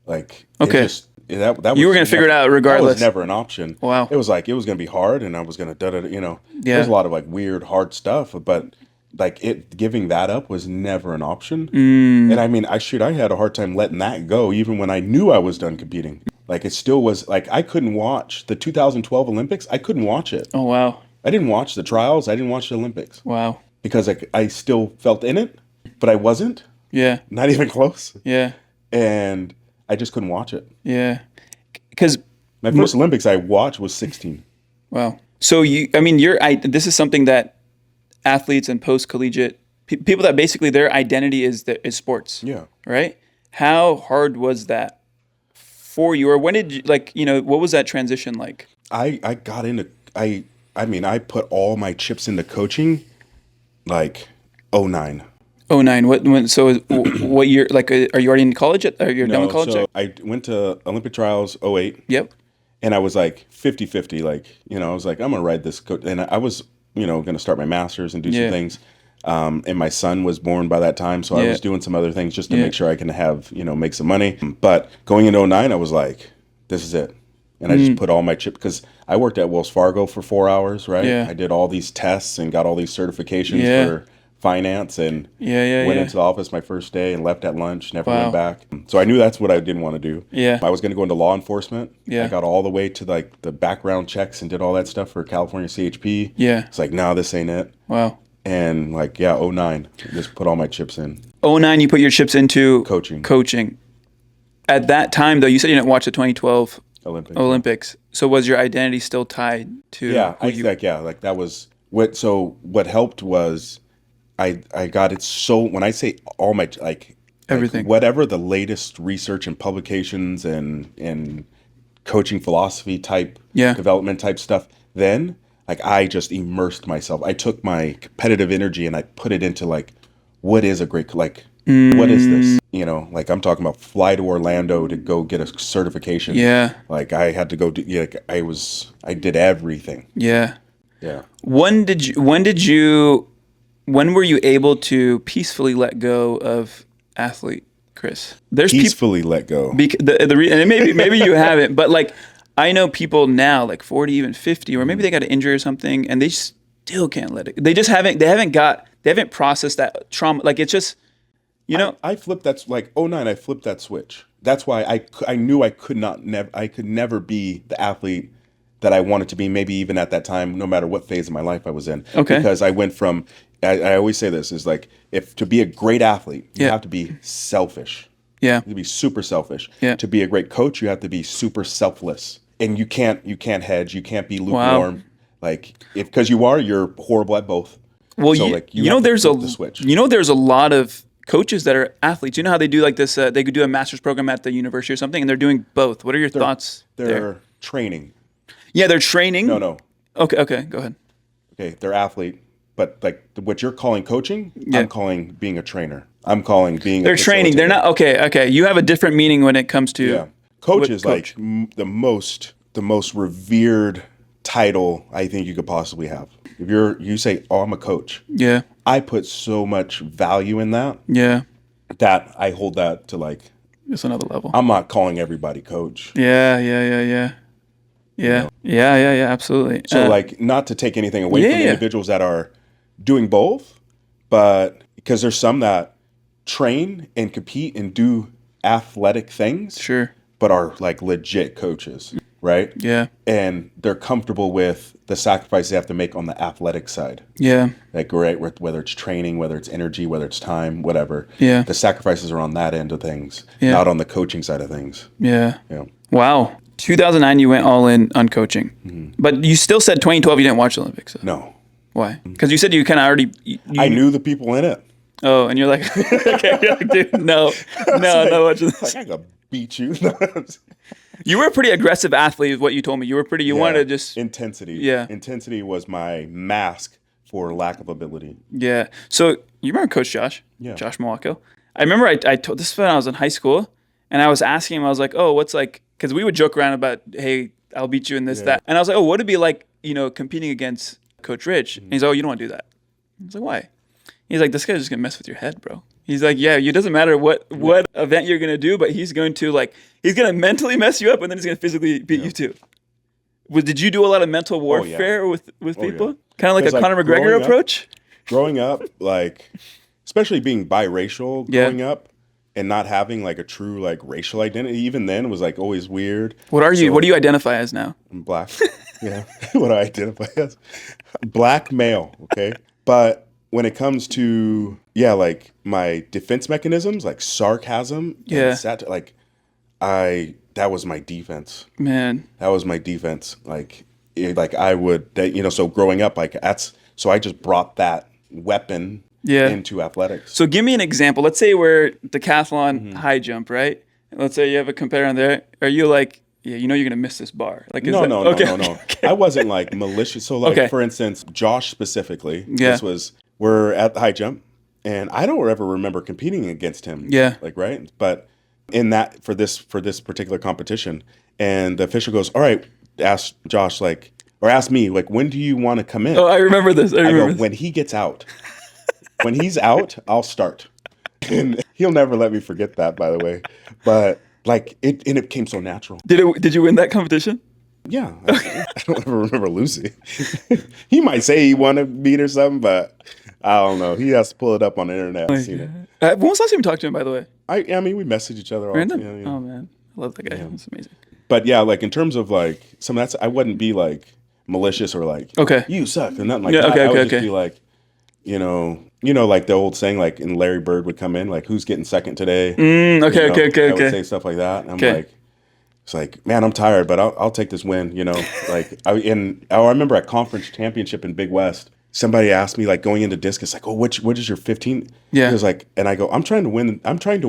Like, Okay. that You was were gonna figure it out That was regardless. never an option. Wow. It was like, it was going to be hard and I was going to, Yeah. there's a lot of like weird, hard stuff, but like giving that up was never an option. Mm. And I mean, I had a hard time letting that go, even when I knew I was done competing. Like, it still was like, I couldn't watch the 2012 Olympics. I couldn't watch it. Oh wow. I didn't watch the trials. I didn't watch the Olympics Wow. because I still felt in it, but I wasn't, Yeah. not even close. Yeah. And I just couldn't watch it. Yeah. Because My first Olympics I watched was 16. wow. So this is something that athletes and post collegiate people that basically their identity is sports. Yeah. Right. How hard was that for you, or when did you what was that transition like? I got into, I put all my chips into coaching like '09. Oh nine. What year? Like, are you already in college? Are you done with college? So I went to Olympic trials '08. Yep. And I was like 50-50, like, I was like, I'm going to ride this coach. And I was, going to start my master's and do Yeah. some things. And my son was born by that time. So I Yeah. was doing some other things just to Yeah. make sure I can have, make some money. But going into '09, I was like, this is it. And I just put all my chip, because I worked at Wells Fargo for 4 hours, right? Yeah. I did all these tests and got all these certifications Yeah. for finance and Yeah. went Yeah. into the office my first day and left at lunch, never Wow. went back. So I knew that's what I didn't want to do. Yeah. I was going to go into law enforcement. Yeah. I got all the way to like the background checks and did all that stuff for California CHP. Yeah. It's like, no, this ain't it. Wow. And like, yeah, '09, just put all my chips in. '09, you put your chips into Coaching. At that time, though, you said you didn't watch the 2012 Olympics. So was your identity still tied to? Yeah, who like that was what. So what helped was I got it. So when I say all my Everything. whatever the latest research and publications and coaching philosophy type Yeah. development type stuff, then like I just immersed myself. I took my competitive energy and I put it into like, what is a great, like, what is this? Like I'm talking about fly to Orlando to go get a certification. Yeah. Like I had to go do, like I did everything. Yeah. Yeah. When were you able to peacefully let go of athlete, Chris? There's Peacefully let go. And maybe you haven't, but like I know people now, like 40, even 50, or maybe they got an injury or something, and they still can't let it. They just haven't processed that trauma. Like it's just, I flipped that, like '09, I flipped that switch. That's why I knew I could never be the athlete that I wanted to be, maybe even at that time, no matter what phase of my life I was in. Okay. Because I went from, I always say this, is like, if to be a great athlete, you Yeah. have to be selfish. yeah, You have to be super selfish. Yeah. To be a great coach, you have to be super selfless. And you can't hedge, you can't be lukewarm. Like, because you're horrible at both. Well, So, like, you have to there's flip the switch. there's a lot of coaches that are athletes. You know how they do like this? They could do a master's program at the university or something, and they're doing both. What are your thoughts They're there? training. Yeah, they're training. No. Okay, go ahead. Okay, they're athlete, but like what you're calling coaching, Yeah. I'm calling being a trainer. I'm calling being They're a training. They're facilitator. not okay. You have a different meaning when it comes to Yeah, coach what is coach. like the most revered title I think you could possibly have. If you say, "Oh, I'm a coach," Yeah, I put so much value in that yeah. that I hold that to like. It's another level. I'm not calling everybody coach. Yeah. Yeah, absolutely. So like, not to take anything away from yeah. individuals that are doing both, but because there's some that train and compete and do athletic things, Sure. but are like legit coaches. right? Yeah. And they're comfortable with the sacrifices they have to make on the athletic side. Yeah. Like, right, whether it's training, whether it's energy, whether it's time, whatever. Yeah. The sacrifices are on that end of things, Yeah. not on the coaching side of things. Yeah. Yeah. Wow. 2009, you went all in on coaching. But you still said 2012 you didn't watch the Olympics. So. No. Why? Because you said you kind of already... I knew the people in it. Oh, and you're like, okay, you're like, dude, no, I'm not watching this. Like, I gotta beat you. You were a pretty aggressive athlete, is what you told me. You wanted to just... Intensity. Yeah. Intensity was my mask for lack of ability. Yeah. So you remember Coach Josh? Yeah. Josh Mawako? I remember I told this when I was in high school, and I was asking him, I was like, oh, what's like... Because we would joke around about, hey, I'll beat you in this, that. And I was like, oh, what would it be like, competing against Coach Rich? And he's like, oh, you don't want to do that. I was like, why? He's like, this guy's just gonna mess with your head, bro. He's like, yeah, it doesn't matter what event you're gonna do, but he's gonna mentally mess you up, and then he's gonna physically beat you too. Did you do a lot of mental warfare with people? Yeah. Kind of like a Conor McGregor approach? Growing up, like, especially being biracial growing up and not having like a true like racial identity, even then was like always weird. What are you? So, what do you identify as now? I'm black. Yeah. What do I identify as? Black male, okay? But when it comes to, like my defense mechanisms, like sarcasm, and like that was my defense. Man. That was my defense. I would, so growing up, so I just brought that weapon into athletics. So give me an example. Let's say we're decathlon high jump, right? Let's say you have a competitor on there. Are you like, yeah, you're going to miss this bar? Like, No. Okay. I wasn't like malicious. So like, for instance, Josh specifically, we're at the high jump, and I don't ever remember competing against him. Yeah. Like, right. But in that, for this particular competition, and the official goes, all right, ask Josh, ask me, when do you want to come in? Oh, I remember this. I go, when he gets out. When he's out, I'll start. And he'll never let me forget that, by the way. But it came so natural. Did you win that competition? Yeah. I don't ever remember losing. He might say he won a beat or something, but I don't know. He has to pull it up on the internet. When was the last time you talked to him, by the way? I mean, we message each other. Random? Oh, man. I love that guy. That's amazing. But in terms of some of that, I wouldn't be malicious or you suck or nothing like that. I would just be like the old saying, and Larry Bird would come in, who's getting second today? Okay. I would say stuff like that. And I'm it's like, man, I'm tired, but I'll take this win, I remember at conference championship in Big West, somebody asked me going into discus, what is your 15? Yeah. He was like, and I go, I'm trying to win. I'm talking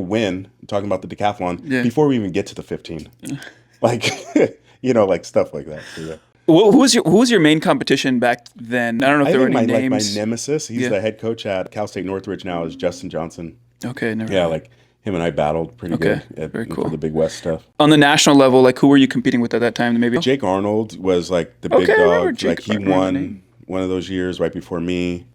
about the decathlon before we even get to the 15. Stuff like that. So, Who was your main competition back then? I don't know if there were any names. My nemesis, he's the head coach at Cal State Northridge now, is Justin Johnson. Okay, never. Yeah, him and I battled pretty good very cool. for the Big West stuff. On the national level, who were you competing with at that time? Maybe Jake Arnold was the big dog. He won one of those years right before me.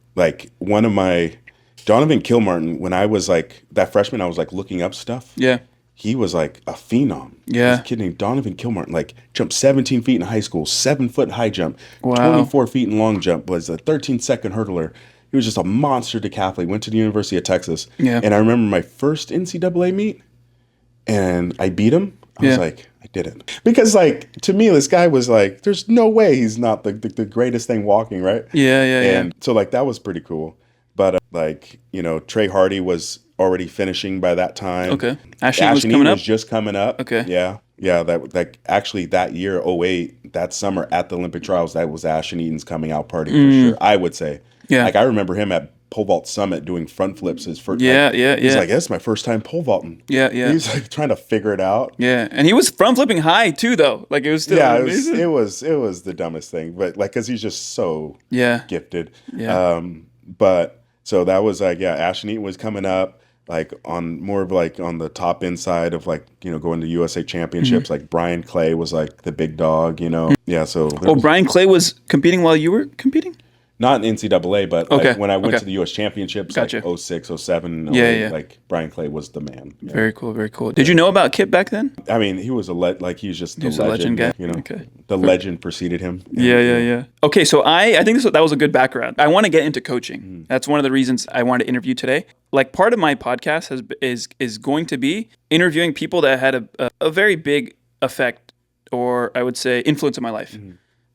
One of my Donovan Kilmartin, when I was that freshman, I was looking up stuff. Yeah. He was a phenom. Yeah. This kid named Donovan Kilmartin, jumped 17 feet in high school, 7-foot high jump, wow. 24 feet in long jump, was a 13-second hurdler. He was just a monster decathlete. Went to the University of Texas. Yeah. And I remember my first NCAA meet, and I beat him. I was like, I did it. Because, to me, this guy was there's no way he's not the greatest thing walking, right? Yeah. And so, that was pretty cool. But, Trey Hardy was already finishing by that time. Okay. Ashton was just coming up. Okay. Yeah. Yeah, actually that year, 2008, that summer at the Olympic trials, that was Ashton Eaton's coming out party for sure, I would say. Yeah. I remember him at pole vault summit doing front flips his first. Yeah. He's that's my first time pole vaulting. Yeah. He's trying to figure it out. Yeah, and he was front flipping high too, though. It was still amazing. It was the dumbest thing, but because he's just so gifted. Yeah. But so that was Ashton Eaton was coming up. On more of on the top end side of going to USA championships, Brian Clay was the big dog, Yeah, so Brian Clay was competing while you were competing? Not in NCAA, but when I went to the US championships, gotcha. 06, 07, Brian Clay was the man. Yeah. Very cool, very cool. Did you know about Kip back then? I mean, he was he was just he was a legend guy. Okay. The legend preceded him. Yeah. Okay, so I think that was a good background. I want to get into coaching. That's one of the reasons I wanted to interview today. Part of my podcast is going to be interviewing people that had a very big effect or I would say influence in my life.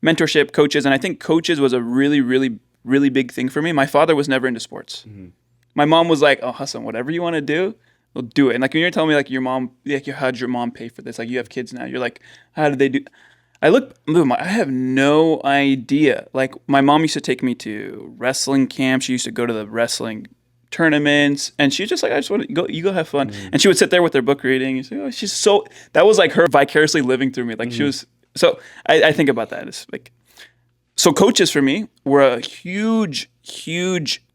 Mentorship, coaches, and I think coaches was a really, really, really big thing for me. My father was never into sports. My mom was like, "Oh, Hassan, whatever you want to do, we'll do it." And like when you're telling me like your mom, like how'd your mom pay for this? Like you have kids now. You're like, how did they do? I have no idea. Like my mom used to take me to wrestling camp. She used to go to the wrestling tournaments, and she's just like, I just want to go. You go have fun. And she would sit there with her book reading. And say, oh, she's so. That was like her vicariously living through me. Like she was. So I think about that. It's like, so coaches for me were a huge.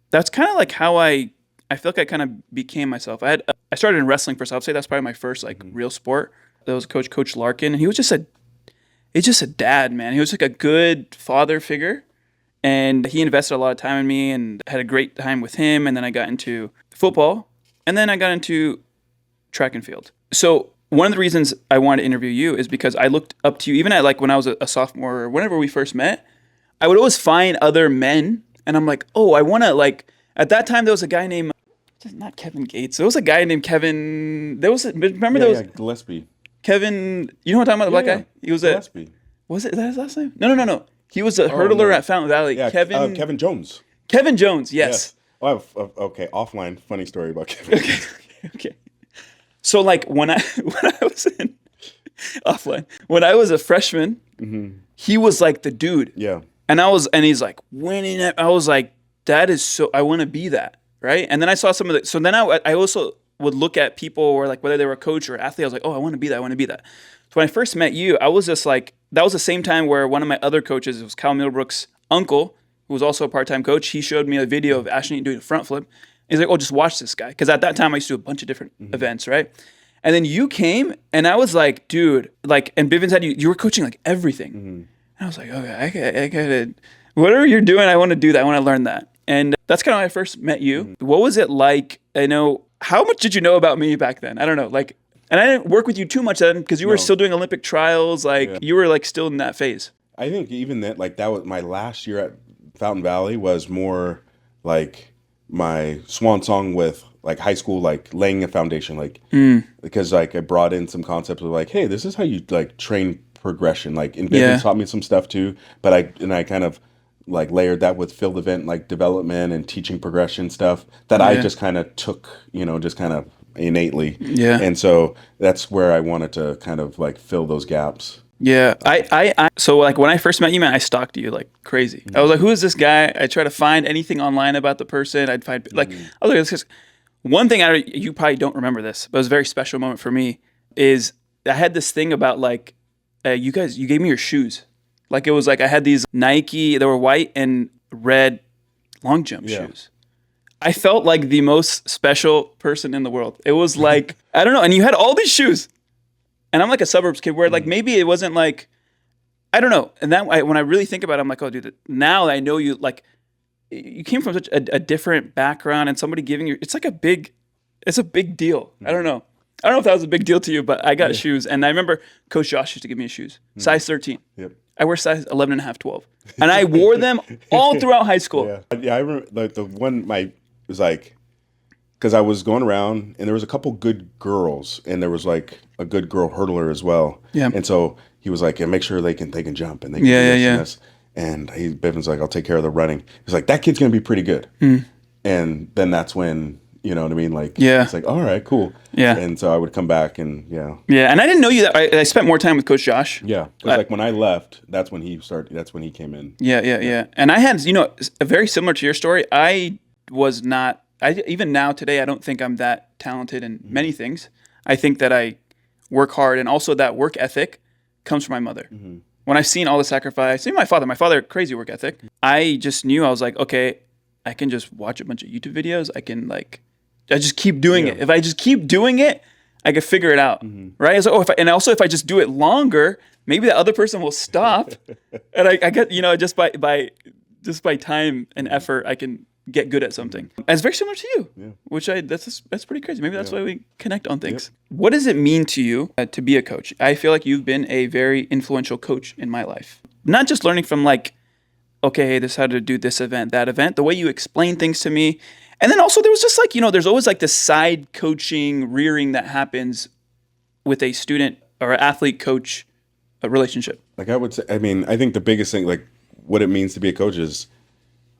That's kind of like how I feel like I kind of became myself. I started in wrestling first. I'll say that's probably my first like real sport. There was Coach Larkin, and he was just a dad, man. He was like a good father figure, and he invested a lot of time in me, and had a great time with him. And then I got into football, and then I got into track and field. So one of the reasons I wanted to interview you is because I looked up to you, even at like when I was a sophomore or whenever we first met. I would always find other men, and I'm like, oh, I want to like. At that time, there was a guy named not Kevin Gates. There was a guy named Kevin. There was Gillespie. Kevin. You know what I'm talking about? The black guy. He was Gillespie. Was it that his last name? No. He was a hurdler at Fountain Valley. Yeah, Kevin Jones. Kevin Jones, yes. Oh, okay. Offline, funny story about Kevin. Okay. So like when I was in offline, when I was a freshman, he was like the dude. Yeah. And he's like winning it. I was like, that is so. I want to be that, right? And then I saw some of the. So then I also would look at people, or like whether they were a coach or athlete. I was like, oh, I want to be that. I want to be that. So when I first met you, I was just like, that was the same time where one of my other coaches, it was Cal Middlebrook's uncle, who was also a part-time coach. He showed me a video of Ashton doing a front flip. He's like, oh, just watch this guy. Because at that time, I used to do a bunch of different events, right? And then you came, and I was like, dude, like, and Bivens had you were coaching like everything. And I was like, okay, I gotta, whatever you're doing, I want to do that. I want to learn that. And that's kind of when I first met you. What was it like? How much did you know about me back then? I don't know. Like, and I didn't work with you too much then because you were still doing Olympic trials. Like you were like still in that phase. I think even that, like that was my last year at Fountain Valley was more like my swan song with like high school, like laying a foundation, like because like I brought in some concepts of like, hey, this is how you like train progression. Like, and Bivens taught me some stuff too, but I kind of like layered that with field event like development and teaching progression stuff that I just kind of took, just kind of innately. Yeah. And so that's where I wanted to kind of like fill those gaps. Yeah. So like when I first met you, man, I stalked you like crazy. I was like, who is this guy? I try to find anything online about the person. I'd find like, I was like, this is one thing you probably don't remember this, but it was a very special moment for me is I had this thing about like, you gave me your shoes. Like it was like I had these Nike, they were white and red long jump shoes. I felt like the most special person in the world. It was like, I don't know. And you had all these shoes. And I'm like a suburbs kid where like maybe it wasn't like, I don't know. And that when I really think about it, I'm like, oh, dude, now I know you, like, you came from such a different background and somebody giving you, it's a big deal. I don't know. I don't know if that was a big deal to you, but I got shoes. And I remember Coach Josh used to give me shoes, size 13. Yep. I wear size 11 and a half, 12. And I wore them all throughout high school. Yeah, I remember like the one, it was like, because I was going around and there was a couple good girls and there was like a good girl hurdler as well. Yeah. And so he was like, make sure they can jump and they can do this and this. And Bivens like, I'll take care of the running. He's like, that kid's going to be pretty good. And then that's when, you know what I mean? Like, it's like, all right, cool. Yeah. And so I would come back and Yeah, and I didn't know you that. I spent more time with Coach Josh. Yeah. Because like when I left, that's when he came in. Yeah. And I had, very similar to your story. I was not, even now today, I don't think I'm that talented in many things. I think that I work hard, and also that work ethic comes from my mother. When I've seen all the sacrifice, even my father, crazy work ethic, I just knew, I was like, okay, I can just watch a bunch of YouTube videos. I just keep doing it. If I just keep doing it, I can figure it out, right? I was like, if I just do it longer, maybe the other person will stop, and I get, just by time and effort, I can get good at something. And it's very similar to you, which that's pretty crazy. Maybe that's why we connect on things. Yep. What does it mean to you to be a coach? I feel like you've been a very influential coach in my life. Not just learning from like, okay, hey, this is how to do this event, that event, the way you explain things to me. And then also there was just like, there's always like this side coaching rearing that happens with a student or athlete coach a relationship? Like I would say, I mean, I think the biggest thing, like what it means to be a coach is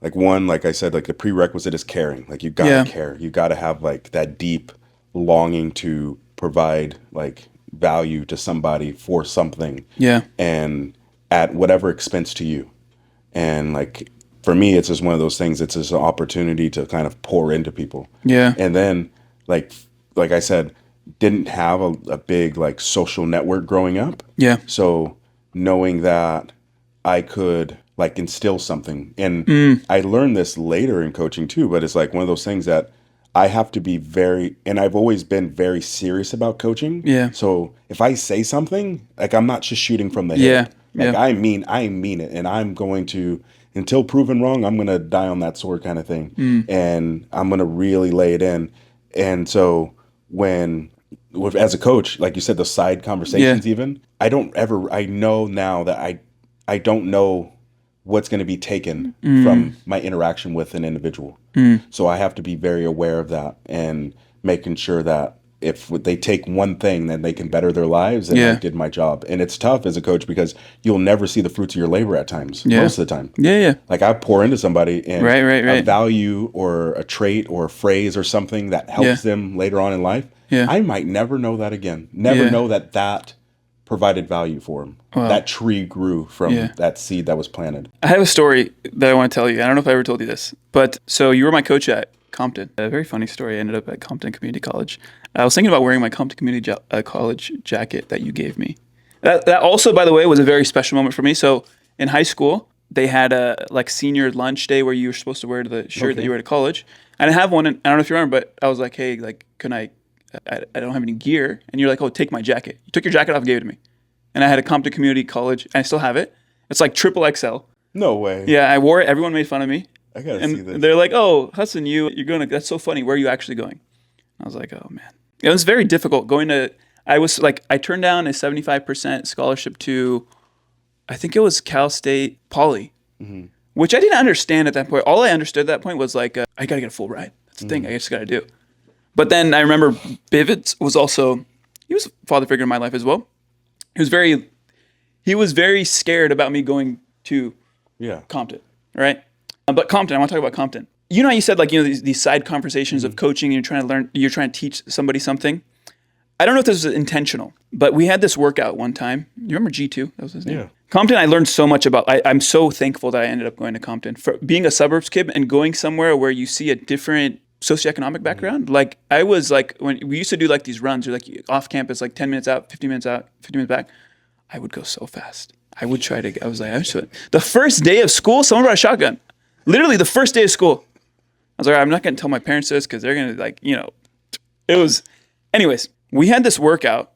like one, like I said, like the prerequisite is caring. Like you gotta Yeah. care. You gotta have like that deep longing to provide like value to somebody for something Yeah. and at whatever expense to you. And like for me, it's just one of those things. It's just an opportunity to kind of pour into people. Yeah. And then like I said, didn't have a big like social network growing up. Yeah. So knowing that I could like instill something, and Mm. I learned this later in coaching too, but it's like one of those things that I have to be and I've always been very serious about coaching. Yeah. So if I say something, like I'm not just shooting from the Yeah. hip. Like Yeah. I mean it, and I'm going to, until proven wrong, I'm going to die on that sword kind of thing. And I'm going to really lay it in. And so as a coach, like you said, the side conversations, even, I know now that I don't know what's going to be taken from my interaction with an individual. So I have to be very aware of that and making sure that if they take one thing, then they can better their lives, and I did my job. And it's tough as a coach because you'll never see the fruits of your labor at times, most of the time. Yeah. Yeah. Like I pour into somebody and Right. a value or a trait or a phrase or something that helps them later on in life. Yeah. I might never know that again. Never know that provided value for him. Wow. That tree grew from that seed that was planted. I have a story that I want to tell you. I don't know if I ever told you this, but so you were my coach at Compton. A very funny story. I ended up at Compton Community College. I was thinking about wearing my Compton Community College jacket that you gave me. That also, by the way, was a very special moment for me. So in high school, they had a like senior lunch day where you were supposed to wear the shirt that you wear to college. And I have one, and I don't know if you remember, but I was like, hey, like, can I don't have any gear. And you're like, oh, take my jacket. You took your jacket off and gave it to me. And I had a Compton Community College, and I still have it. It's like triple XL. No way. Yeah, I wore it. Everyone made fun of me. I gotta see this. And they're like, oh, Hassan, you're going to, that's so funny. Where are you actually going? I was like, oh, man. It was very difficult going to, I turned down a 75% scholarship to, I think it was Cal State Poly, which I didn't understand at that point. All I understood at that point was like, I got to get a full ride. That's the thing I just got to do. But then I remember Bivets was also, he was a father figure in my life as well. He was very scared about me going to Compton, right? But Compton, I want to talk about Compton. You know how you said like, these side conversations of coaching and you're trying to teach somebody something. I don't know if this was intentional, but we had this workout one time. You remember G2? That was his name. Yeah. Compton, I learned so much about. I'm so thankful that I ended up going to Compton. For being a suburbs kid and going somewhere where you see a different socioeconomic background. Like I was like, when we used to do like these runs or like off campus, like 10 minutes out, 15 minutes out, 15 minutes back, I would go so fast. I the first day of school, someone brought a shotgun. Literally the first day of school. I was like, I'm not going to tell my parents this because they're going to like, it was, anyways, we had this workout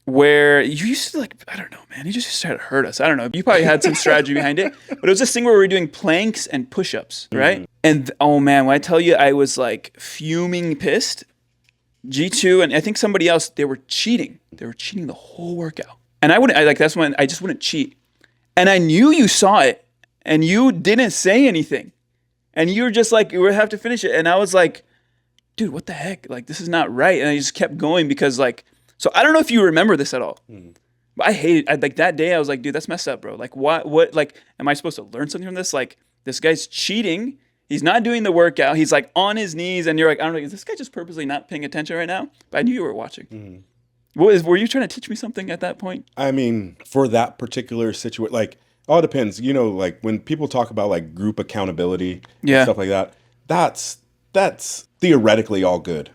where you used to like, I don't know, man, you just tried to hurt us. I don't know. You probably had some strategy behind it, but it was this thing where we were doing planks and push-ups, right? And oh man, when I tell you, I was like fuming pissed. G2 and I think somebody else, they were cheating. They were cheating the whole workout. And that's when I just wouldn't cheat. And I knew you saw it and you didn't say anything. And you were just like, you would have to finish it. And I was like, dude, what the heck? Like, this is not right. And I just kept going because like, so I don't know if you remember this at all. But I hated it. Like that day I was like, dude, that's messed up, bro. Like what, like, am I supposed to learn something from this? Like this guy's cheating. He's not doing the workout. He's like on his knees and you're like, I don't know, is this guy just purposely not paying attention right now? But I knew you were watching. Were you trying to teach me something at that point? I mean, for that particular situation, like, all depends. Like when people talk about like group accountability and stuff like that, that's theoretically all good.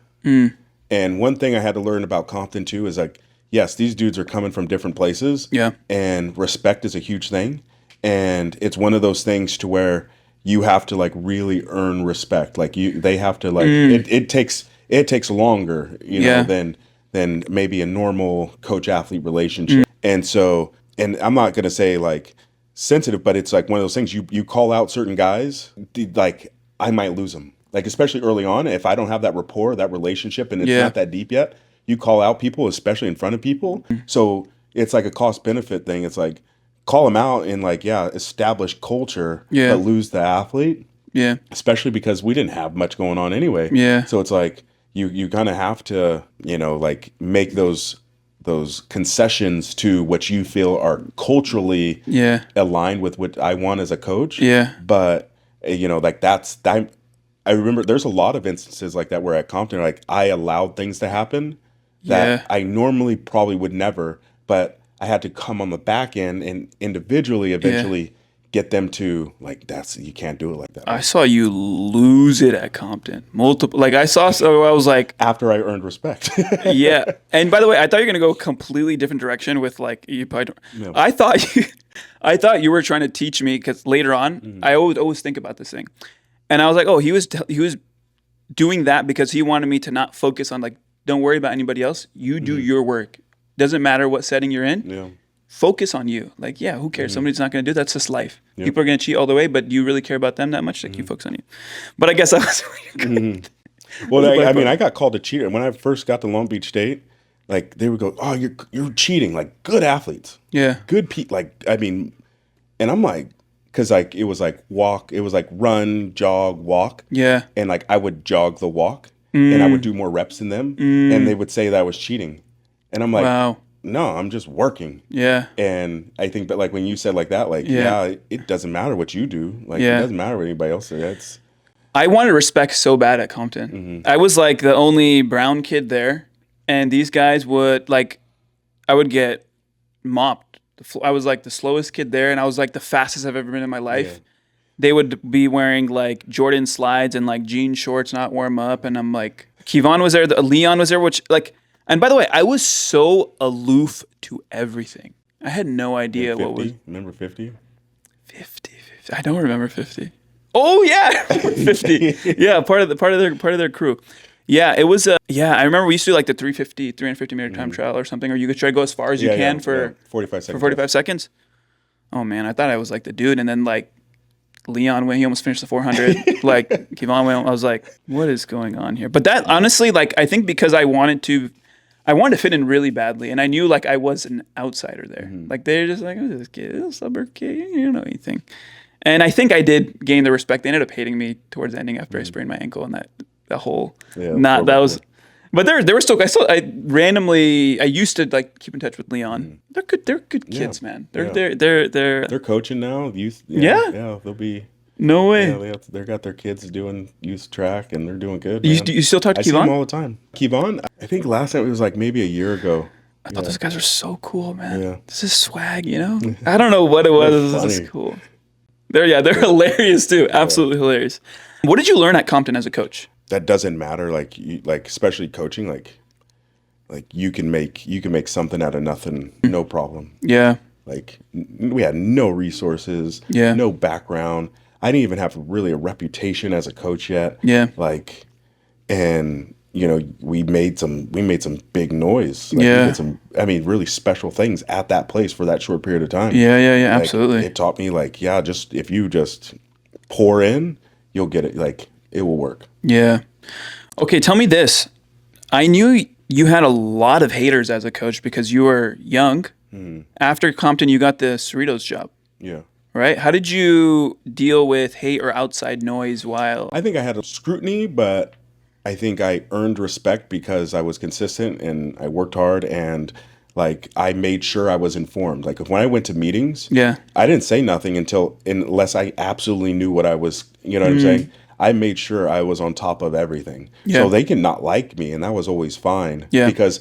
And one thing I had to learn about Compton too is like, yes, these dudes are coming from different places. Yeah. And respect is a huge thing. And it's one of those things to where you have to like really earn respect. Like they have to like, it takes longer, than maybe a normal coach-athlete relationship. And so, and I'm not going to say like sensitive, but it's like one of those things you call out certain guys, like I might lose them. Like, especially early on, if I don't have that rapport, that relationship, and it's not that deep yet, you call out people, especially in front of people. So it's like a cost-benefit thing. It's like, call them out and like, establish culture, but lose the athlete. Yeah. Especially because we didn't have much going on anyway. Yeah. So it's like, you kind of have to, like make those those concessions to what you feel are culturally Yeah. aligned with what I want as a coach. Yeah. But like I remember there's a lot of instances like that where at Compton, like I allowed things to happen Yeah. that I normally probably would never, but I had to come on the back end and individually eventually get them to like, you can't do it like that. I saw you lose it at Compton. Multiple, like I was like, After I earned respect. yeah. And by the way, I thought you were gonna go a completely different direction with like you probably don't. No. I thought you were trying to teach me because later on, I always think about this thing, and I was like, oh, he was doing that because he wanted me to not focus on like, don't worry about anybody else. You do your work. Doesn't matter what setting you're in. Yeah. Focus on you. Like, yeah, who cares? Somebody's not going to do that. That's just life. Yep. People are going to cheat all the way, but do you really care about them that much? Like, you focus on you. But I guess I was. Well, I got called a cheater. And when I first got to Long Beach State, like they would go, "Oh, you're cheating." Like good athletes, Yeah. good people. And I'm like, because like it was like walk, it was like run, jog, walk, Yeah. and like I would jog the walk, and I would do more reps than them, and they would say that I was cheating, and I'm like, Wow. no, I'm just working. Yeah. And I think, but like when you said like that, like it doesn't matter what you do, like it doesn't matter what anybody else does. I wanted respect so bad at Compton. I was like the only brown kid there, and these guys would like, I would get mopped. I was like the slowest kid there, and I was like the fastest I've ever been in my life. Yeah. They would be wearing like Jordan slides and like jean shorts, not warm up, and I'm like, Kevon was there, Leon was there, which like, and by the way, I was so aloof to everything. I had no idea 50, what was. Remember 50? 50. I don't remember 50. Oh yeah, 50. Yeah, part of their crew. Yeah, it was I remember we used to do like the 350 meter time trial or something, or you could try to go as far as you can for 45 seconds. For 45 seconds. Oh man, I thought I was like the dude, and then like Leon went, he almost finished the 400. Like Kevon went, I was like, what is going on here? But that honestly, like I think because I wanted to fit in really badly, and I knew like I was an outsider there. Like they're just like, oh, this kid, this suburb kid, you don't know anything. And I think I did gain the respect. They ended up hating me towards the ending after I sprained my ankle and that whole But they were still. I used to like keep in touch with Leon. They're good kids, man. They're coaching now. Youth. Yeah. They'll be. No way. Yeah, they got their kids doing youth track and they're doing good. You still talk to I see them Kevon? all the time. Kevon, I think last time it was like maybe a year ago. I thought those guys were so cool, man. Yeah. This is swag, you know. I don't know what it was. This is cool. They're hilarious too. Absolutely hilarious. What did you learn at Compton as a coach? That doesn't matter. Like especially coaching. Like you can make something out of nothing, no problem. Yeah. Like we had no resources. Yeah. No background. I didn't even have really a reputation as a coach yet. Yeah. Like, and we made some big noise. Like, yeah. We did some, really special things at that place for that short period of time. Yeah. Like, Absolutely. It taught me like, if you just pour in, you'll get it. Like it will work. Yeah. Okay. Tell me this. I knew you had a lot of haters as a coach because you were young. After Compton, you got the Cerritos job. Yeah. Right? How did you deal with hate or outside noise while... I think I had a scrutiny, but I think I earned respect because I was consistent and I worked hard and like I made sure I was informed. Like when I went to meetings, I didn't say nothing unless I absolutely knew what I was, you know what I'm saying? I made sure I was on top of everything. Yeah. So they can not like me and that was always fine. Yeah. Because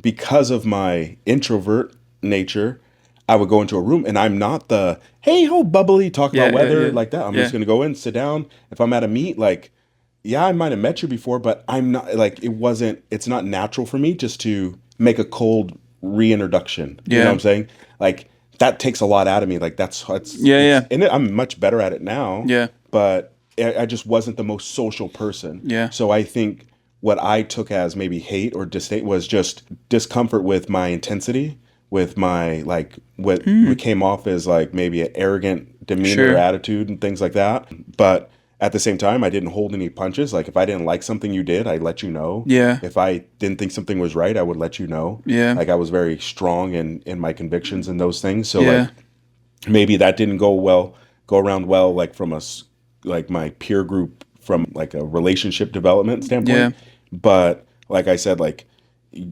because of my introvert nature, I would go into a room and I'm not the, hey, ho, bubbly, talk about weather like that. I'm just going to go in, sit down. If I'm at a meet, like, I might have met you before, but I'm not like, it's not natural for me just to make a cold reintroduction. You know what I'm saying? Like that takes a lot out of me. Like and I'm much better at it now. Yeah. But I just wasn't the most social person. Yeah. So I think what I took as maybe hate or disdain was just discomfort with my intensity. With my like what came off as like maybe an arrogant demeanor attitude and things like that. But at the same time, I didn't hold any punches. Like if I didn't like something you did, I'd let you know. Yeah. If I didn't think something was right, I would let you know. Yeah. Like I was very strong in my convictions and those things. So like maybe that didn't go around well, like from like my peer group from like a relationship development standpoint. Yeah. But like I said, like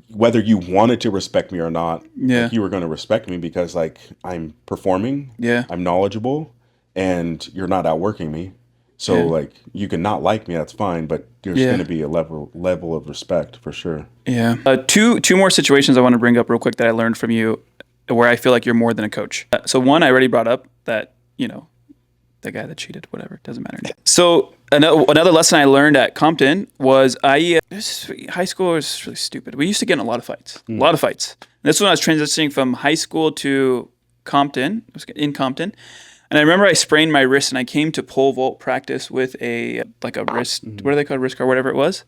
whether you wanted to respect me or not, Yeah. like you were going to respect me because like I'm performing, Yeah. I'm knowledgeable, and you're not outworking me. So Yeah. like you can not like me, that's fine, but there's Yeah. going to be a level of respect for sure. Yeah. Two more situations I want to bring up real quick that I learned from you, where I feel like you're more than a coach. So one, I already brought up that the guy that cheated, whatever, doesn't matter. So another lesson I learned at Compton was high school was really stupid. We used to get in a lot of fights, a lot of fights. And this is when I was transitioning from high school to Compton. I was in Compton. And I remember I sprained my wrist and I came to pole vault practice with a wrist, what are they called, wrist guard, whatever it was.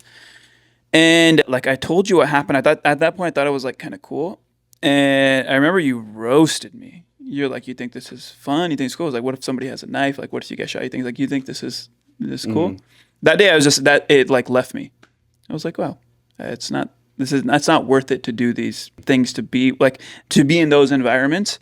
And like I told you what happened. I thought at that point, I thought it was like kind of cool. And I remember you roasted me. You're like, you think this is fun? You think it's cool? I was like, what if somebody has a knife? Like, what if you get shot? You think this is cool? That day I was just, it like left me. I was like, wow, that's not worth it to do these things, to be in those environments.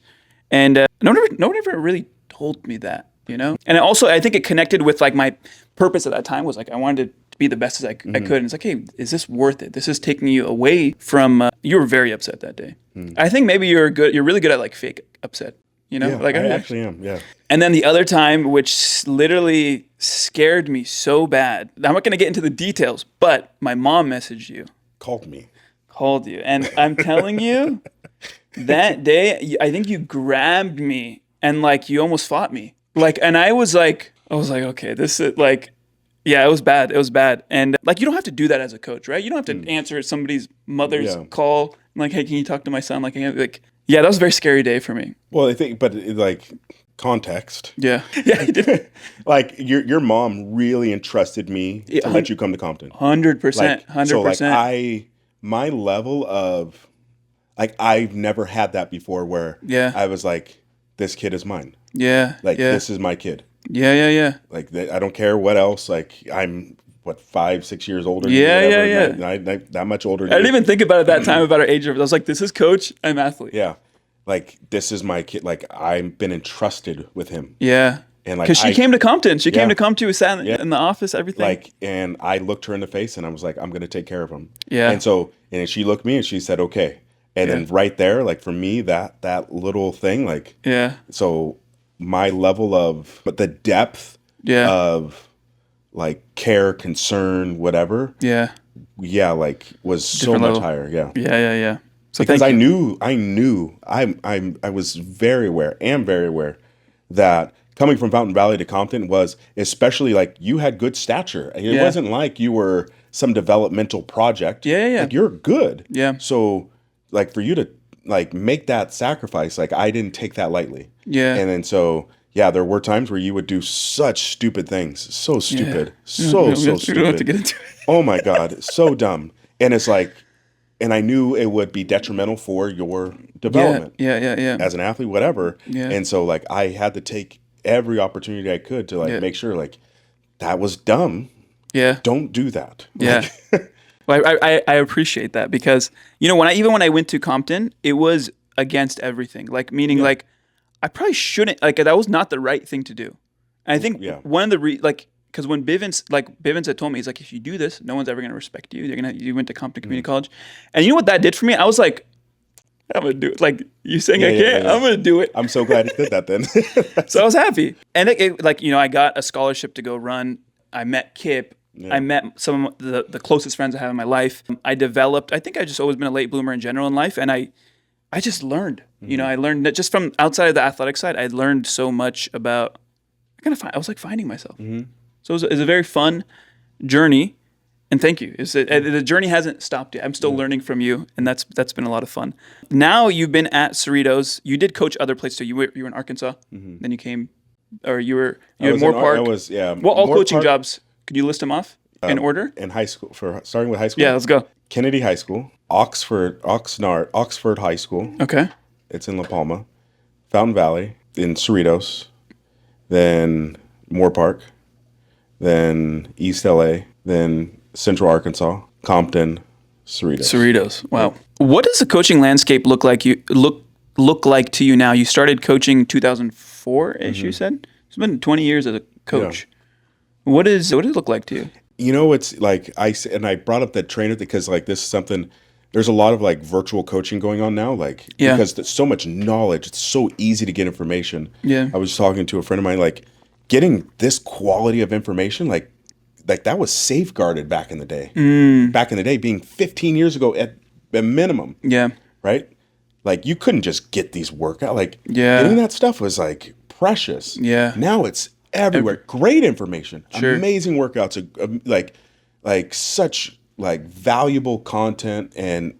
And no one ever really told me that, And also, I think it connected with like my purpose at that time was like, I wanted to be the best as I could. And it's like, hey, is this worth it? This is taking you away from, you were very upset that day. I think maybe you're really good at like fake upset, Yeah, like I actually am. Yeah. And then the other time, which literally scared me so bad, I'm not going to get into the details, but my mom messaged you. Called you. And I'm telling you, that day, I think you grabbed me and like you almost fought me. Like, and I was like, okay, this is like, yeah, it was bad. It was bad. And like, you don't have to do that as a coach, right? You don't have to answer somebody's mother's call. Like, hey, can you talk to my son? Like, yeah, that was a very scary day for me. Well, I think, but like context. Yeah. Yeah, you did. Like your mom really entrusted me to let you come to Compton. 100%. 100%. So like my level of, like, I've never had that before where I was like, this kid is mine. Yeah. Like, this is my kid. Yeah. Like, I don't care what else. Like, I'm, 5-6 years older. Yeah. That much older. I didn't even think about it that time about our age. I was like, this is coach, I'm athlete. Yeah. Like, this is my kid. Like, I've been entrusted with him. Yeah. And like, because she came to Compton. She came to Compton, sat in the office, everything. Like, and I looked her in the face and I was like, I'm going to take care of him. Yeah. And she looked at me and she said, okay. And then right there, like for me, that little thing, like, so my level of, but the depth of like care, concern, whatever. Yeah, like was so much higher. Yeah. So because I was very aware that coming from Fountain Valley to Compton was, especially like you had good stature. It wasn't like you were some developmental project. Yeah. Like you're good. Yeah. So like for you to like make that sacrifice, like I didn't take that lightly. Yeah. And then so there were times where you would do such stupid things. So stupid. So stupid. We don't have to get into it. Oh my God. So dumb. And it's like, and I knew it would be detrimental for your development. Yeah. As an athlete, whatever. Yeah. And so like I had to take every opportunity I could to like make sure like that was dumb. Yeah. Don't do that. Yeah. Well, I appreciate that because, when I went to Compton, it was against everything. Like, meaning like, I probably shouldn't, like, that was not the right thing to do. And I think one of the, because when Bivens had told me, he's like, if you do this, no one's ever going to respect you. You went to Compton Community College. And you know what that did for me? I was like, I'm going to do it. Like, you saying I can't, I'm going to do it. I'm so glad you did that then. So I was happy. And I got a scholarship to go run. I met Kip. Yeah. I met some of the closest friends I have in my life. I think I've just always been a late bloomer in general in life. And I just learned, I learned that just from outside of the athletic side, I learned so much about, I was like finding myself. So it was a very fun journey. And thank you. The journey hasn't stopped yet. I'm still learning from you. And that's been a lot of fun. Now you've been at Cerritos. You did coach other places too. You were in Arkansas. Then you came, or you had Moore Park. All coaching jobs. Could you list them off in order? In high school, starting with high school? Yeah, let's go. Kennedy High School, Oxford High School. Okay. It's in La Palma. Fountain Valley, in Cerritos, then Moore Park, then East LA, then Central Arkansas, Compton, Cerritos. Wow. What does the coaching landscape look like to you now? You started coaching 2004-ish, you said? It's been 20 years as a coach. Yeah. What does it look like to you? It's like I brought up that trainer because like this is something there's a lot of like virtual coaching going on now, like Yeah. because there's so much knowledge. It's so easy to get information. Yeah. I was talking to a friend of mine, like getting this quality of information, like that was safeguarded back in the day. Back in the day, being 15 years ago at a minimum, Yeah. right? Like you couldn't just get these workout. Like Yeah. getting that stuff was like precious. Yeah. Now it's everywhere. Great information, Sure. amazing workouts, like such like valuable content and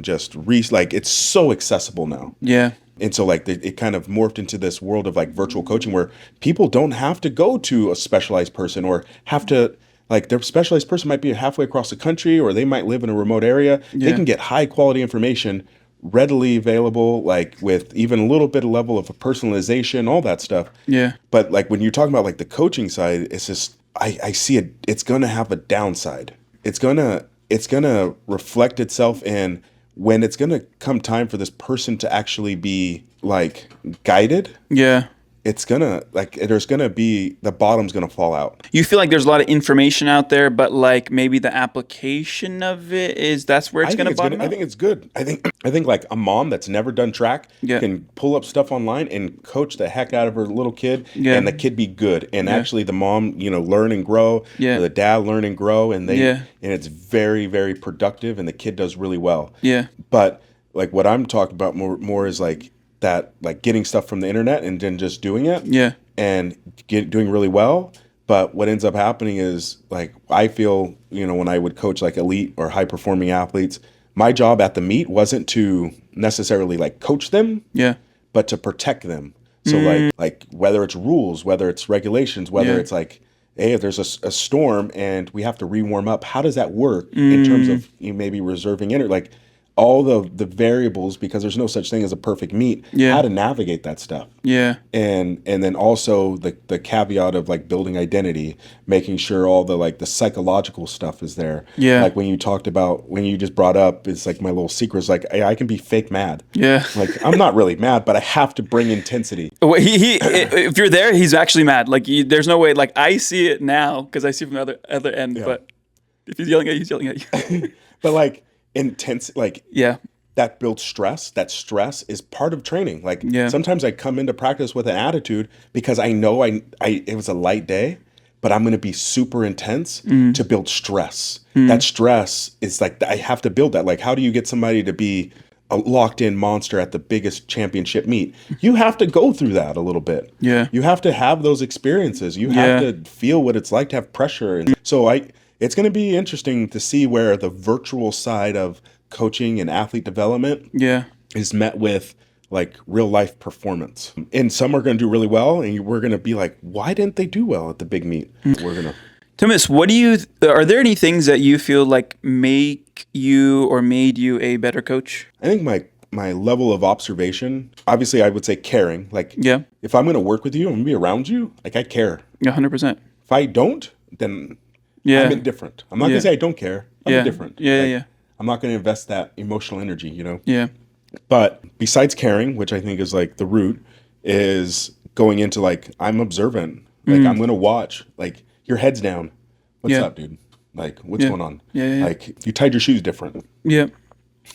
just like it's so accessible now. Yeah. And so like it kind of morphed into this world of like virtual coaching where people don't have to go to a specialized person or have to like their specialized person might be halfway across the country or they might live in a remote area. They Yeah. can get high quality information readily available, like with even a little bit of level of personalization, all that stuff. Yeah. But like when you're talking about like the coaching side, it's just I see it. It's gonna have a downside. It's gonna reflect itself in when it's gonna come time for this person to actually be like guided. Yeah. It's gonna like there's gonna be the bottom's gonna fall out. You feel like there's a lot of information out there, but like maybe the application of it that's where it's going to bottom I out? think it's good. I think like a mom that's never done track Yeah. can pull up stuff online and coach the heck out of her little kid, Yeah. and the kid be good. And actually, the mom, learn and grow. Yeah. Or the dad learn and grow, and Yeah. and it's very very productive, and the kid does really well. Yeah. But like what I'm talking about more is like that, like getting stuff from the internet and then just doing it. Yeah. And doing really well. But what ends up happening is like I feel, when I would coach like elite or high performing athletes, my job at the meet wasn't to necessarily like coach them, Yeah. but to protect them. So like whether it's rules, whether it's regulations, whether Yeah. it's like, hey, if there's a storm and we have to re-warm up, how does that work in terms of maybe reserving like all the variables, because there's no such thing as a perfect meet, Yeah. how to navigate that stuff. Yeah. And then also the caveat of like building identity, making sure all the like the psychological stuff is there. Yeah. Like when you just brought up, it's like my little secret is like I can be fake mad. Yeah. Like I'm not really mad, but I have to bring intensity. Well, if you're there, he's actually mad. Like there's no way. Like I see it now because I see from the other end. Yeah. But if he's yelling at you, he's yelling at you. But like intense, like Yeah. that builds stress. That stress is part of training. Like Yeah. sometimes I come into practice with an attitude because I know it was a light day, but I'm going to be super intense to build stress. That stress is like, I have to build that. Like, how do you get somebody to be a locked in monster at the biggest championship meet? You have to go through that a little bit. Yeah. You have to have those experiences. You have to feel what it's like to have pressure. And so it's going to be interesting to see where the virtual side of coaching and athlete development Yeah. is met with like real life performance. And some are going to do really well, and we're going to be like, why didn't they do well at the big meet? We're going to. Thomas, are there any things that you feel like make you or made you a better coach? I think my level of observation, obviously I would say caring. Like Yeah. if I'm going to work with you, I'm going to be around you, like I care. Yeah, 100%. If I don't, then Yeah. I'm indifferent. I'm not going to say I don't care. I'm Yeah. indifferent. Yeah, Like, yeah. I'm not going to invest that emotional energy, Yeah. But besides caring, which I think is like the root, is going into like, I'm observant. Like I'm going to watch, like your head's down. What's Yeah. up, dude? Like what's going on? Yeah. Like you tied your shoes different. Yeah.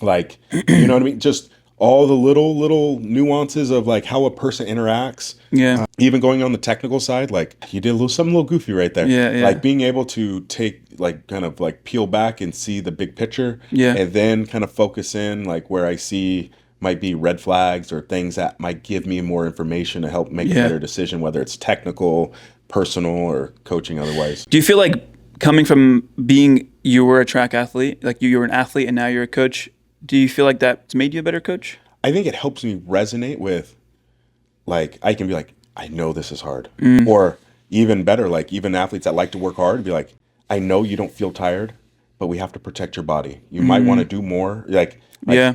Like, you know what I mean? Just all the little nuances of like how a person interacts. Yeah. Even going on the technical side, like you did something a little goofy right there. Yeah. Like being able to take like kind of like peel back and see the big picture. Yeah. And then kind of focus in like where I see might be red flags or things that might give me more information to help make a better decision, whether it's technical, personal, or coaching otherwise. Do you feel like coming from you were a track athlete, like you were an athlete and now you're a coach, do you feel like that's made you a better coach? I think it helps me resonate with, like, I can be like, I know this is hard. Or even better, like even athletes that like to work hard, be like, I know you don't feel tired, but we have to protect your body. You might want to do more. Like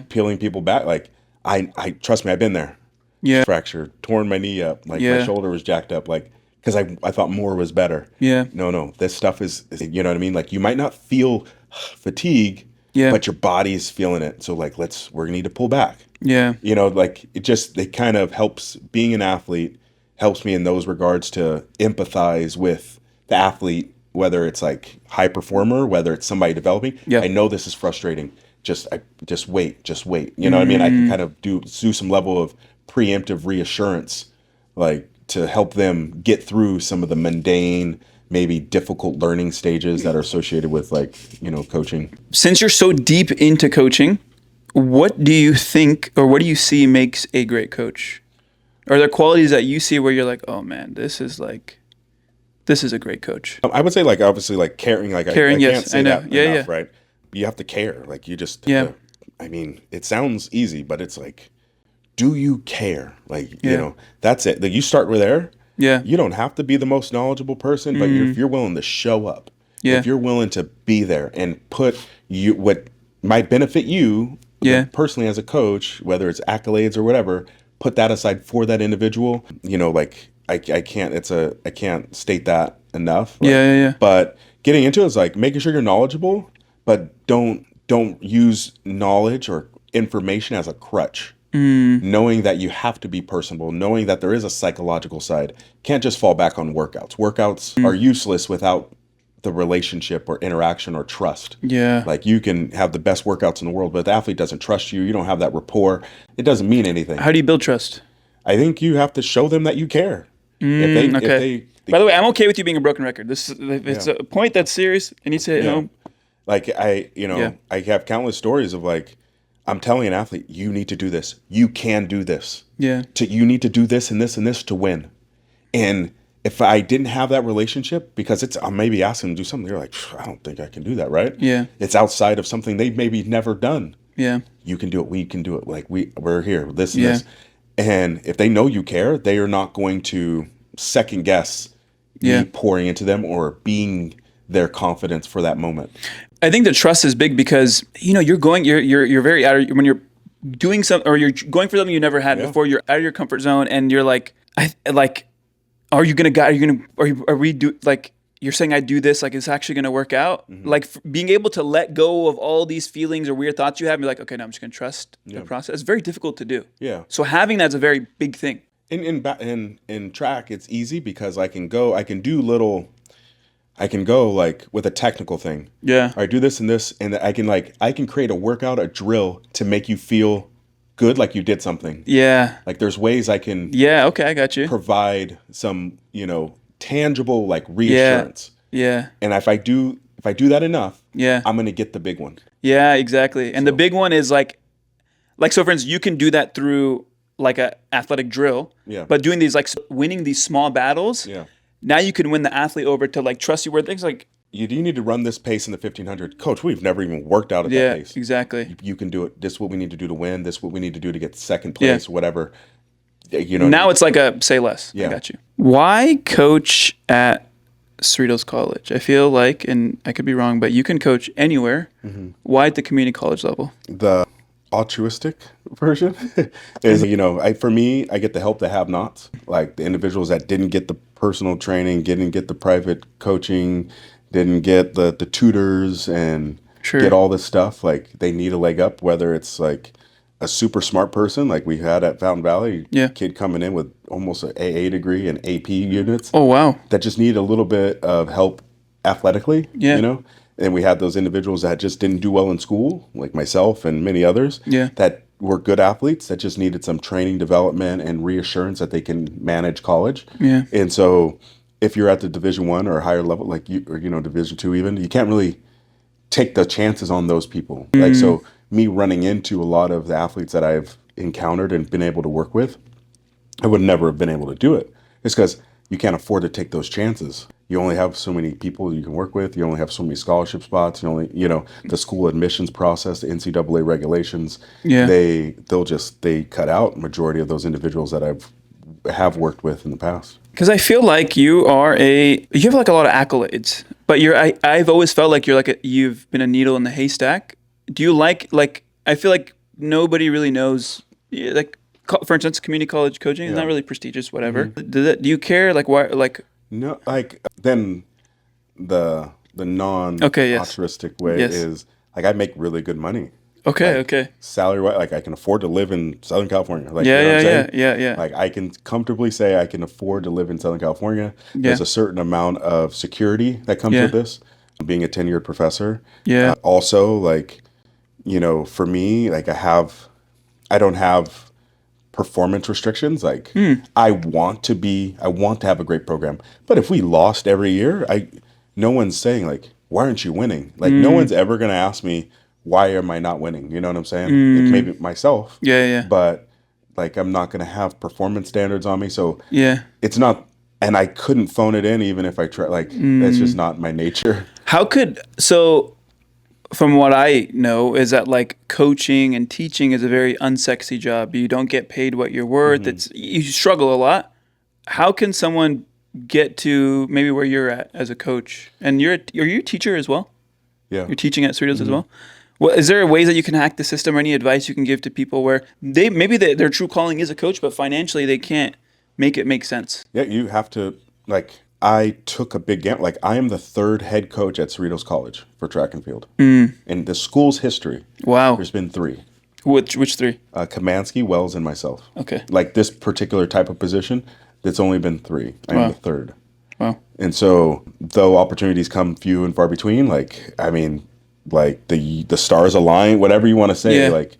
peeling people back. Like I trust me, I've been there. Yeah. Fractured, torn my knee up. Like Yeah. my shoulder was jacked up. Like, because I thought more was better. Yeah. No, this stuff is, you know what I mean? Like you might not feel fatigue, Yeah. but your body's feeling it. So like, we're gonna need to pull back. Yeah. Like it kind of helps. Being an athlete helps me in those regards to empathize with the athlete, whether it's like high performer, whether it's somebody developing. Yeah. I know this is frustrating. just wait. You know what I mean? I can kind of do some level of preemptive reassurance, like to help them get through some of the mundane, maybe difficult learning stages that are associated with like, coaching. Since you're so deep into coaching, what do you think or what do you see makes a great coach? Are there qualities that you see where you're like, oh man, this is a great coach? I would say like obviously like caring. Like Caring, I yes, can't say I know. that Yeah, enough, yeah. right? You have to care. Like you just Yeah. I mean, it sounds easy, but it's like, do you care? Like, Yeah. that's it. Like you start with there. Yeah. You don't have to be the most knowledgeable person, but if you're willing to show up, Yeah. if you're willing to be there and put what might benefit you Yeah. personally as a coach, whether it's accolades or whatever, put that aside for that individual. Like I can't state that enough. Like, Yeah. But getting into it is like making sure you're knowledgeable, but don't use knowledge or information as a crutch. Knowing that you have to be personable, knowing that there is a psychological side. Can't just fall back on workouts. Workouts are useless without the relationship or interaction or trust. Yeah. Like you can have the best workouts in the world, but if the athlete doesn't trust you, you don't have that rapport, it doesn't mean anything. How do you build trust? I think you have to show them that you care. Okay. If they By the way, I'm okay with you being a broken record. It's a point that's serious. It needs to hit home. Like I have countless stories of like, I'm telling an athlete, you need to do this. You can do this. Yeah. You need to do this and this and this to win. And if I didn't have that relationship, because I'm maybe asking them to do something, they're like, I don't think I can do that, right? Yeah. It's outside of something they've maybe never done. Yeah. You can do it. We can do it. Like we're here. This and this. And if they know you care, they are not going to second guess me pouring into them or being their confidence for that moment. I think the trust is big because you're very out of when you're doing something or you're going for something you never had before. You're out of your comfort zone and you're like, are you gonna guide? Are we do like you're saying I do this like it's actually gonna work out? Mm-hmm. Like being able to let go of all these feelings or weird thoughts you have and be like, okay, now I'm just gonna trust the process. It's very difficult to do. Yeah. So having that's a very big thing. In track, it's easy because I can go like with a technical thing. Yeah. I do this and this, and I can create a workout, a drill to make you feel good, like you did something. Yeah. Like there's ways I can. Yeah. Okay, I got you. Provide some, tangible like reassurance. Yeah. And if I do that enough, I'm gonna get the big one. Yeah, exactly. And the big one is like so for instance, you can do that through like a athletic drill. Yeah. But doing these like winning these small battles. Yeah. Now you can win the athlete over to like trust you where things like you need to run this pace in the 1500. Coach, we've never even worked out at that pace. Yeah, exactly. You can do it. This is what we need to do to win. This is what we need to do to get second place, whatever. Now it's like a say less. Yeah. I got you. Why coach at Cerritos College? I feel like, and I could be wrong, but you can coach anywhere. Mm-hmm. Why at the community college level? The altruistic version is, for me, I get the help the have-nots, like the individuals that didn't get the personal training, didn't get the private coaching, didn't get the tutors and get all this stuff. Like they need a leg up, whether it's like a super smart person like we had at Fountain Valley, kid coming in with almost an AA degree and AP units. Oh, wow. That just need a little bit of help athletically, And we had those individuals that just didn't do well in school, like myself and many others, that were good athletes that just needed some training, development, and reassurance that they can manage college. Yeah. And so if you're at the Division I or higher level, like Division II even, you can't really take the chances on those people. Like, so me running into a lot of the athletes that I've encountered and been able to work with, I would never have been able to do it. It's because you can't afford to take those chances. You only have so many people you can work with. You only have so many scholarship spots. You only, the school admissions process, the NCAA regulations. Yeah. They cut out majority of those individuals that have worked with in the past. Because I feel like you have like a lot of accolades, but I've always felt like you've been a needle in the haystack. Do you like I feel like nobody really knows, like for instance, community college coaching is not really prestigious, whatever. Mm-hmm. Do you care? Like why? Like no, like then the non-altruistic way is like I make really good money. Okay. Salary wise, like I can afford to live in Southern California. Like yeah. Like I can comfortably say I can afford to live in Southern California. There's a certain amount of security that comes with this. Being a tenured professor. Yeah. Also, like for me, like I don't have performance restrictions. Like I want to have a great program. But if we lost every year, no one's saying like, why aren't you winning? Like no one's ever going to ask me, why am I not winning? You know what I'm saying? It maybe myself, Yeah. but like, I'm not going to have performance standards on me. So Yeah. it's not, and I couldn't phone it in even if I tried, like, that's just not my nature. From what I know is that like coaching and teaching is a very unsexy job. You don't get paid what you're worth. You struggle a lot. How can someone get to maybe where you're at as a coach? And are you a teacher as well? Yeah. You're teaching at Cerritos as well? Well, is there ways that you can hack the system or any advice you can give to people where their true calling is a coach, but financially they can't make it make sense? Yeah. You have to, like, I took a big gamble. Like, I am the third head coach at Cerritos College for track and field. In the school's history, Wow. there's been three. Which three? Kamansky, Wells, and myself. Okay. Like this particular type of position, that's only been three. I'm Wow. the third. Wow. And so, though opportunities come few and far between, like, I mean, like the stars align, whatever you want to say, Yeah. like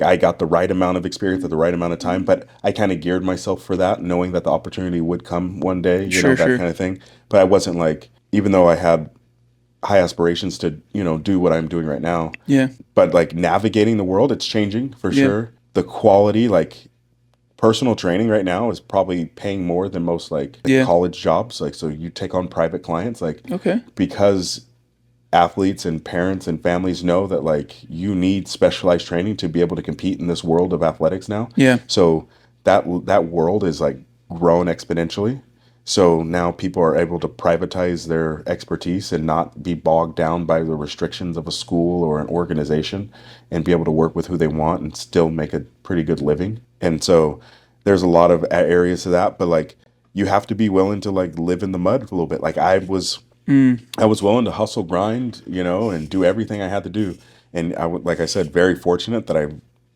I got the right amount of experience at the right amount of time, but I kind of geared myself for that, knowing that the opportunity would come one day, that Sure. kind of thing. But I wasn't like, even though I had high aspirations to, do what I'm doing right now, Yeah. but like navigating the world, it's changing for Yeah. sure. The quality, like personal training right now is probably paying more than most like Yeah. college jobs. Like, so you take on private clients, like, Okay. because athletes and parents and families know that like you need specialized training to be able to compete in this world of athletics now. Yeah. So that world is like grown exponentially. So now people are able to privatize their expertise and not be bogged down by the restrictions of a school or an organization, and be able to work with who they want and still make a pretty good living. And so there's a lot of areas to that, but like you have to be willing to like live in the mud a little bit. Like I was willing to hustle, grind, and do everything I had to do. And like I said, very fortunate that I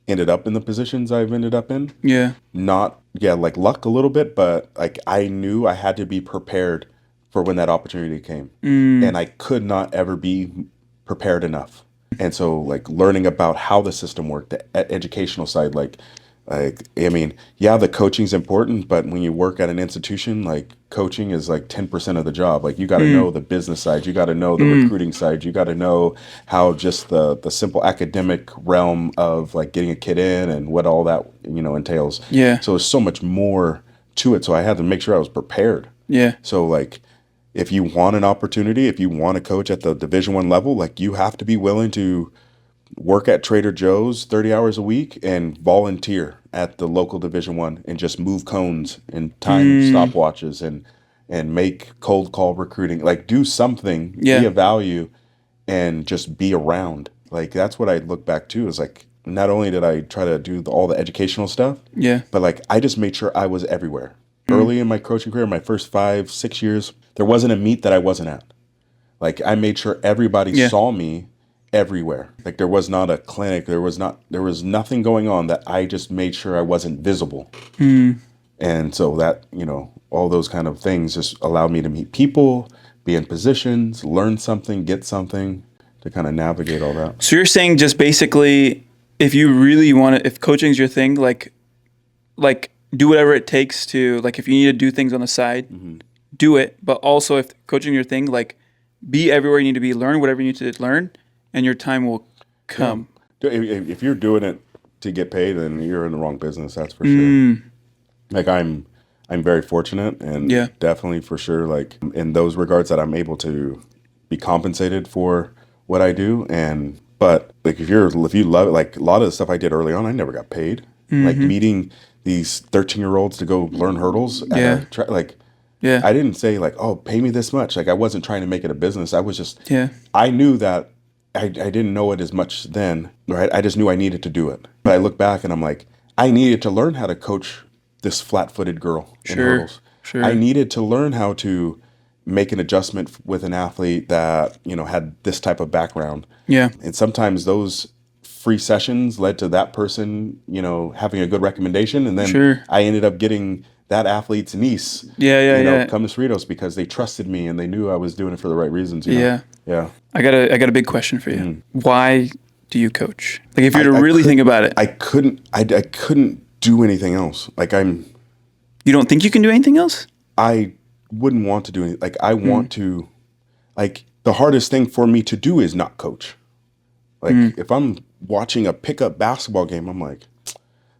ended up in the positions I've ended up in. Yeah. Like luck a little bit, but like I knew I had to be prepared for when that opportunity came. And I could not ever be prepared enough. And so like learning about how the system worked, the educational side, like I mean, yeah, the coaching's important, but when you work at an institution, like coaching is like 10% of the job. Like you got to know the business side, you got to know the recruiting side, you got to know how just the simple academic realm of like getting a kid in and what all that, entails. Yeah. So there's so much more to it. So I had to make sure I was prepared. Yeah. So like, if you want an opportunity, if you want to coach at the Division I level, like you have to be willing to work at Trader Joe's 30 hours a week and volunteer at the local Division I and just move cones and time stopwatches and make cold call recruiting, like do something, be of value, and just be around. Like that's what I look back to is like, not only did I try to do all the educational stuff, but like I just made sure I was everywhere. Early in my coaching career, my first 5-6 years, there wasn't a meet that I wasn't at. Like I made sure everybody saw me everywhere. Like there was not a clinic, there was nothing going on that I just made sure I wasn't visible. And so that, all those kind of things just allowed me to meet people, be in positions, learn something, get something, to kind of navigate all that. So you're saying just basically, if you really want to, if coaching's your thing, like do whatever it takes to, like if you need to do things on the side, do it. But also if coaching your thing, like be everywhere you need to be, learn whatever you need to learn, and your time will come. Yeah. If you're doing it to get paid, then you're in the wrong business. That's for sure. Like I'm very fortunate, and definitely for sure, like in those regards, that I'm able to be compensated for what I do. But like if you love it, like a lot of the stuff I did early on, I never got paid. Like meeting these 13-year-olds to go learn hurdles at I didn't say like, oh, pay me this much. Like I wasn't trying to make it a business. I was just I knew that I didn't know it as much then, right? I just knew I needed to do it. But I look back and I'm like, I needed to learn how to coach this flat-footed girl in hurdles. Sure. I needed to learn how to make an adjustment with an athlete that, had this type of background. Yeah. And sometimes those free sessions led to that person, having a good recommendation. And then I ended up getting that athlete's niece, come to Cerritos because they trusted me and they knew I was doing it for the right reasons. Yeah. I got a big question for you. Why do you coach? Like if you I, were to I really think couldn't- about it, I couldn't do anything else. Like you don't think you can do anything else? I wouldn't want to do anything. Like I want to, like the hardest thing for me to do is not coach. Like if I'm watching a pickup basketball game, I'm like,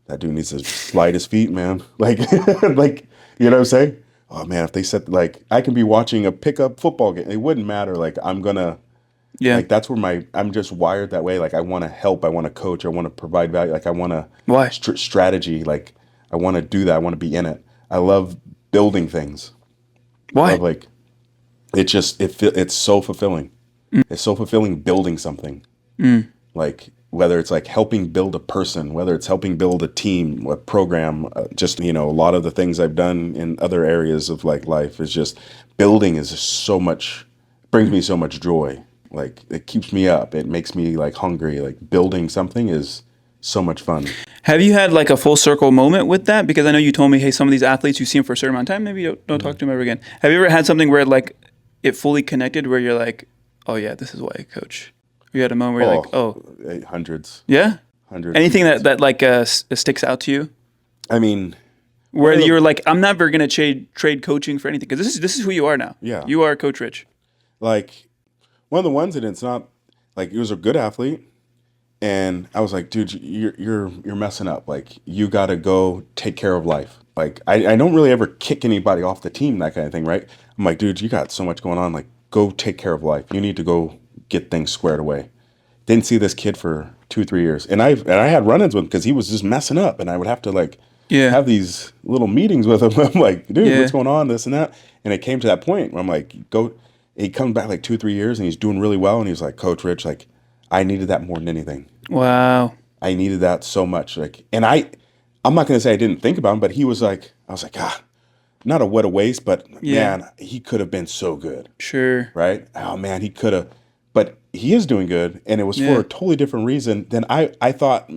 that dude needs to slide his feet, man. Like, like, you know what I'm saying? Oh man, if they said like, I can be watching a pickup football game. It wouldn't matter. Like Yeah. like that's where I'm just wired that way. Like I want to help. I want to coach. I want to provide value. Like I want to Why? strategy. Like I want to do that. I want to be in it. I love building things. I Why? love like, it's so fulfilling. It's so fulfilling building something. Like whether it's like helping build a person, whether it's helping build a team, a program, just, a lot of the things I've done in other areas of like life is just building is just so much, brings me so much joy. Like it keeps me up. It makes me like hungry. Like building something is so much fun. Have you had like a full circle moment with that? Because I know you told me, hey, some of these athletes, you see them for a certain amount of time, maybe you don't talk to them ever again. Have you ever had something where like it fully connected, where you're like, oh yeah, this is why I coach? You had a moment where you're like, oh, Hundreds. yeah? Hundreds. Anything that like sticks out to you? I mean, Where you're like, I'm never gonna trade coaching for anything, because this is who you are now. Yeah. You are Coach Rich. like one of the ones that it's not like, he was a good athlete. And I was like, dude, you're messing up. Like you got to go take care of life. Like I don't really ever kick anybody off the team, that kind of thing. Right. I'm like, dude, you got so much going on. Like go take care of life. You need to go get things squared away. Didn't see this kid for 2-3 years. And I had run-ins with him because he was just messing up. And I would have to like have these little meetings with him. I'm like, dude, what's going on? This and that. And it came to that point where I'm like, go. He comes back like 2-3 years and he's doing really well. And he's like, Coach Rich, like I needed that more than anything. Wow. I needed that so much. Like, and I'm not going to say I didn't think about him, but he was like, I was like, not what a waste, but man, he could have been so good. Sure. Right. Oh man, he could have, but he is doing good. And it was for a totally different reason than I thought,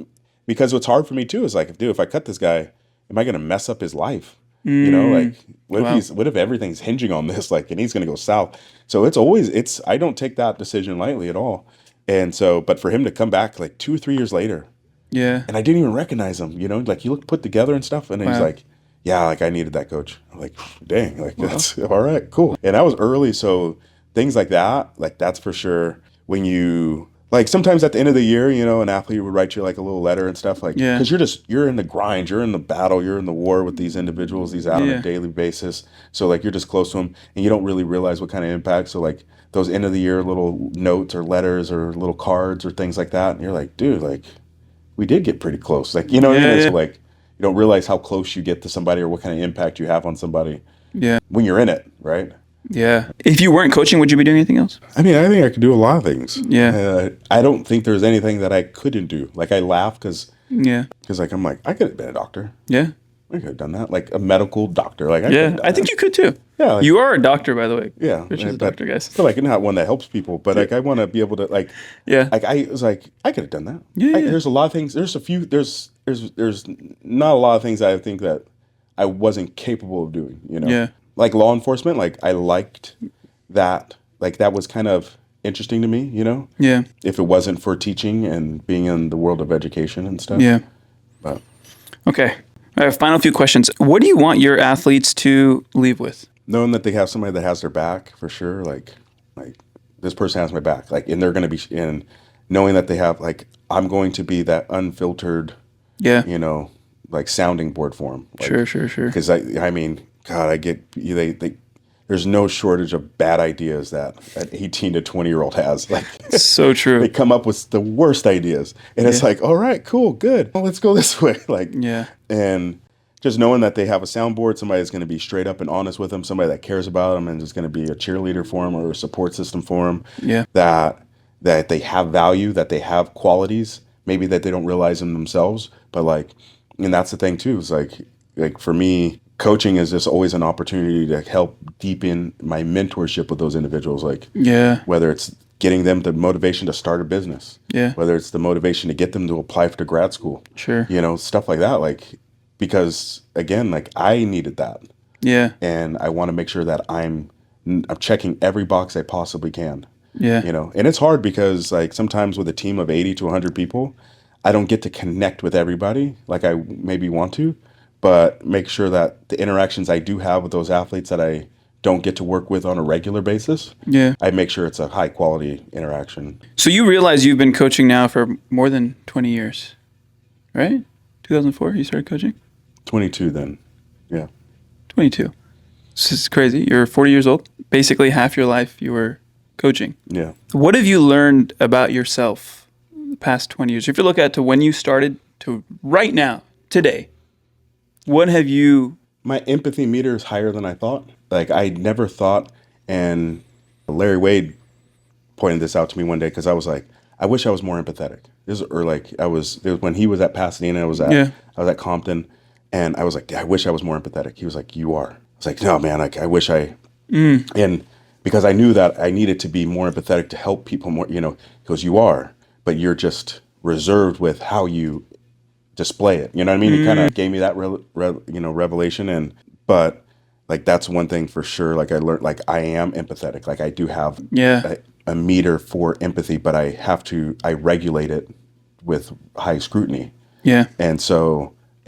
because what's hard for me too is like, dude, if I cut this guy, am I going to mess up his life? Like what if everything's hinging on this, like, and he's going to go south. So I don't take that decision lightly at all. And so, but for him to come back like 2 or 3 years later, and I didn't even recognize him, like he looked put together and stuff. And he's like, yeah, like I needed that, coach. I'm like, dang, like that's all right, cool. And that was early. So things like that, like that's for sure. When you like, sometimes at the end of the year, an athlete would write you like a little letter and stuff, like, because you're in the grind, you're in the battle, you're in the war with these individuals, these out on a daily basis. So like, you're just close to them and you don't really realize what kind of impact. So like those end of the year little notes or letters or little cards or things like that. And you're like, dude, like we did get pretty close. Like, what I mean? So like, you don't realize how close you get to somebody or what kind of impact you have on somebody when you're in it. Right. Yeah. If you weren't coaching, would you be doing anything else? I mean, I think I could do a lot of things. Yeah. I don't think there's anything that I couldn't do. Like I laugh because like, I'm like, I could have been a doctor. Yeah. I could have done that. Like a medical doctor. Like I think you could too. Yeah. Like, you are a doctor, by the way. Yeah. Rich is a doctor, guys. I feel like not one that helps people, but like I want to be able to like, like I was like, I could have done that. There's a lot of things. There's not a lot of things I think that I wasn't capable of doing, like law enforcement. Like I liked that, like that was kind of interesting to me, if it wasn't for teaching and being in the world of education and stuff. Yeah. But okay. All right, final few questions. What do you want your athletes to leave with? Knowing that they have somebody that has their back for sure. Like this person has my back, like, and they're going to be in, knowing that they have, like, I'm going to be that unfiltered, like sounding board for them. Like, Sure. Because I mean, God, I get there's no shortage of bad ideas that an 18 to 20-year-old has. Like, so true. They come up with the worst ideas, and it's like, all right, cool, good. Well, let's go this way. Like, and just knowing that they have a soundboard, somebody that's going to be straight up and honest with them, somebody that cares about them and is going to be a cheerleader for them or a support system for them. Yeah. That they have value, that they have qualities, maybe that they don't realize them themselves, but like, and that's the thing too. Is like for me, coaching is just always an opportunity to help deepen my mentorship with those individuals. Like, whether it's getting them the motivation to start a business, whether it's the motivation to get them to apply to grad school, stuff like that. Like, because again, like I needed that. Yeah. And I want to make sure that I'm checking every box I possibly can. Yeah. And it's hard because like sometimes with a team of 80 to 100 people, I don't get to connect with everybody like I maybe want to, but make sure that the interactions I do have with those athletes that I don't get to work with on a regular basis, Yeah. I make sure it's a high quality interaction. So you realize you've been coaching now for more than 20 years, right? 2004, you started coaching? 22 then. Yeah. 22. This is crazy. You're 40 years old. Basically half your life you were coaching. Yeah. What have you learned about yourself the past 20 years? If you look at to when you started to right now, today, what have you... My empathy meter is higher than I thought. Like I never thought, and Larry Wade pointed this out to me one day because I was like, I wish I was more empathetic. It was when he was at Pasadena, I was at Compton, and I was like, I wish I was more empathetic. He was like, you are. I was like, no, man, I wish I, and because I knew that I needed to be more empathetic to help people more, because you are, but you're just reserved with how you display it. You know what I mean? He kind of gave me that, revelation, but like, that's one thing for sure. Like I learned, like I am empathetic. Like I do have a meter for empathy, but I regulate it with high scrutiny. Yeah. And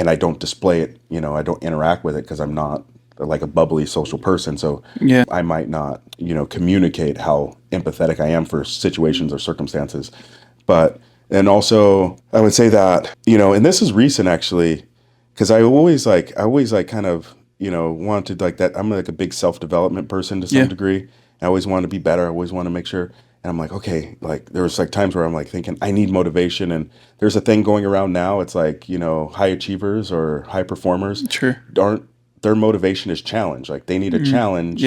I don't display it, I don't interact with it because I'm not like a bubbly social person. So I might not, communicate how empathetic I am for situations or circumstances. But, and also I would say that, and this is recent actually, because I always kind of, wanted like that. I'm like a big self-development person to some degree. I always wanted to be better. I always want to make sure. And I'm like, okay, like there was like times where I'm like thinking I need motivation. And there's a thing going around now. It's like, high achievers or high performers their motivation is challenge. Like they need a challenge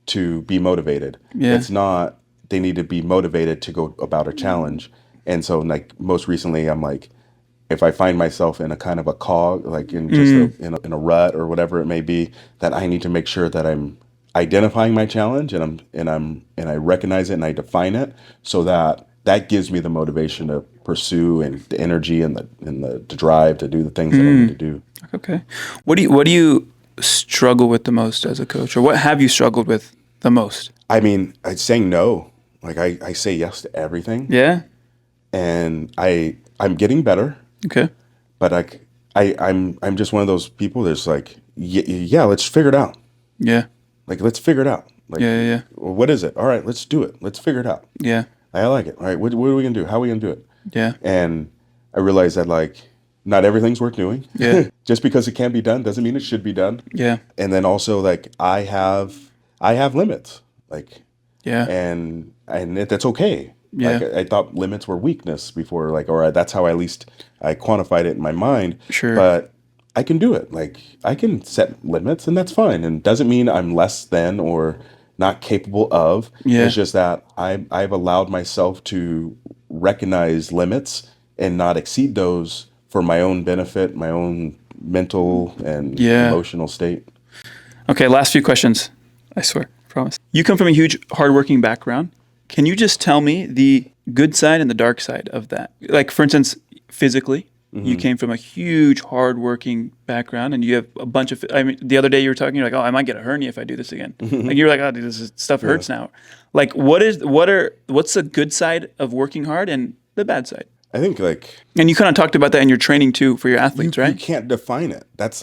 to be motivated. Yeah. It's not, they need to be motivated to go about a challenge. And so like most recently I'm like, if I find myself in a kind of a cog, like in just in a rut or whatever it may be, that I need to make sure that I'm identifying my challenge and I recognize it and I define it so that gives me the motivation to pursue and the energy and the drive to do the things that I need to do. Okay. What do you struggle with the most as a coach, or what have you struggled with the most? I mean, saying no. Like I say yes to everything. Yeah. And I'm getting better. Okay. But I'm just one of those people that's like, yeah, let's figure it out. Yeah. Like, let's figure it out. Like, yeah. Well, what is it? All right, let's do it. Let's figure it out. Yeah. I like it. All right, what are we going to do? How are we going to do it? Yeah. And I realized that, like, not everything's worth doing. Yeah. Just because it can be done doesn't mean it should be done. Yeah. And then also, like, I have limits. Like, yeah. And that's okay. Yeah. Like, I thought limits were weakness before, like, all right, that's how at least I quantified it in my mind. Sure. But I can do it. Like I can set limits and that's fine. And doesn't mean I'm less than or not capable of. Yeah. It's just that I've allowed myself to recognize limits and not exceed those for my own benefit, my own mental and emotional state. Okay, last few questions. I swear, promise. You come from a huge hardworking background. Can you just tell me the good side and the dark side of that? Like, for instance, physically, you came from a huge hardworking background, and you have a bunch of. I mean, the other day you were talking, you're like, "Oh, I might get a hernia if I do this again." Like you're like, "Oh, dude, stuff hurts now." Like, what's the good side of working hard and the bad side? I think and you kind of talked about that in your training too for your athletes, right? You can't define it. That's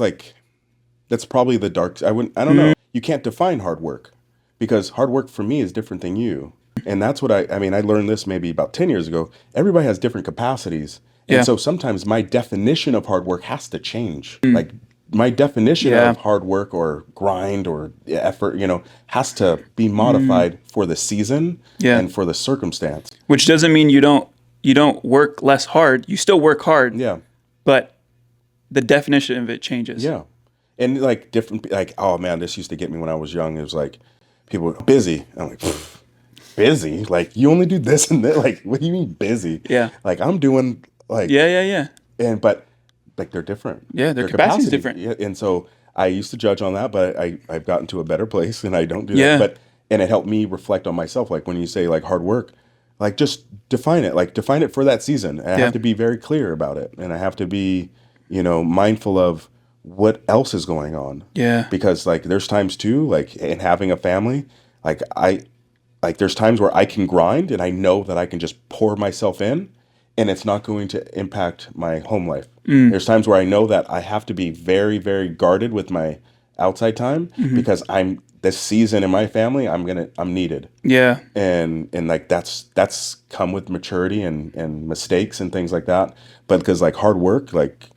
probably the dark. I don't know. You can't define hard work because hard work for me is different than you. And that's what I learned this maybe about 10 years ago. Everybody has different capacities. And so sometimes my definition of hard work has to change. Like my definition of hard work or grind or effort, has to be modified for the season and for the circumstance. Which doesn't mean you don't work less hard. You still work hard. Yeah. But the definition of it changes. Yeah. And like different, like, oh man, this used to get me when I was young. It was like people were busy. I'm like, busy? Like you only do this and that? Like, what do you mean busy? Yeah. Like I'm doing like yeah. But like they're different. Yeah, their capacity is different. Yeah, and so I used to judge on that, but I've gotten to a better place and I don't do that. And it helped me reflect on myself. Like when you say like hard work, like just define it. Like define it for that season. And I have to be very clear about it. And I have to be, mindful of what else is going on. Yeah. Because like there's times too, like in having a family, like like there's times where I can grind and I know that I can just pour myself in and it's not going to impact my home life. There's times where I know that I have to be very, very guarded with my outside time because I'm this season in my family, I'm needed. Yeah. And like that's come with maturity and mistakes and things like that. But because like hard work, like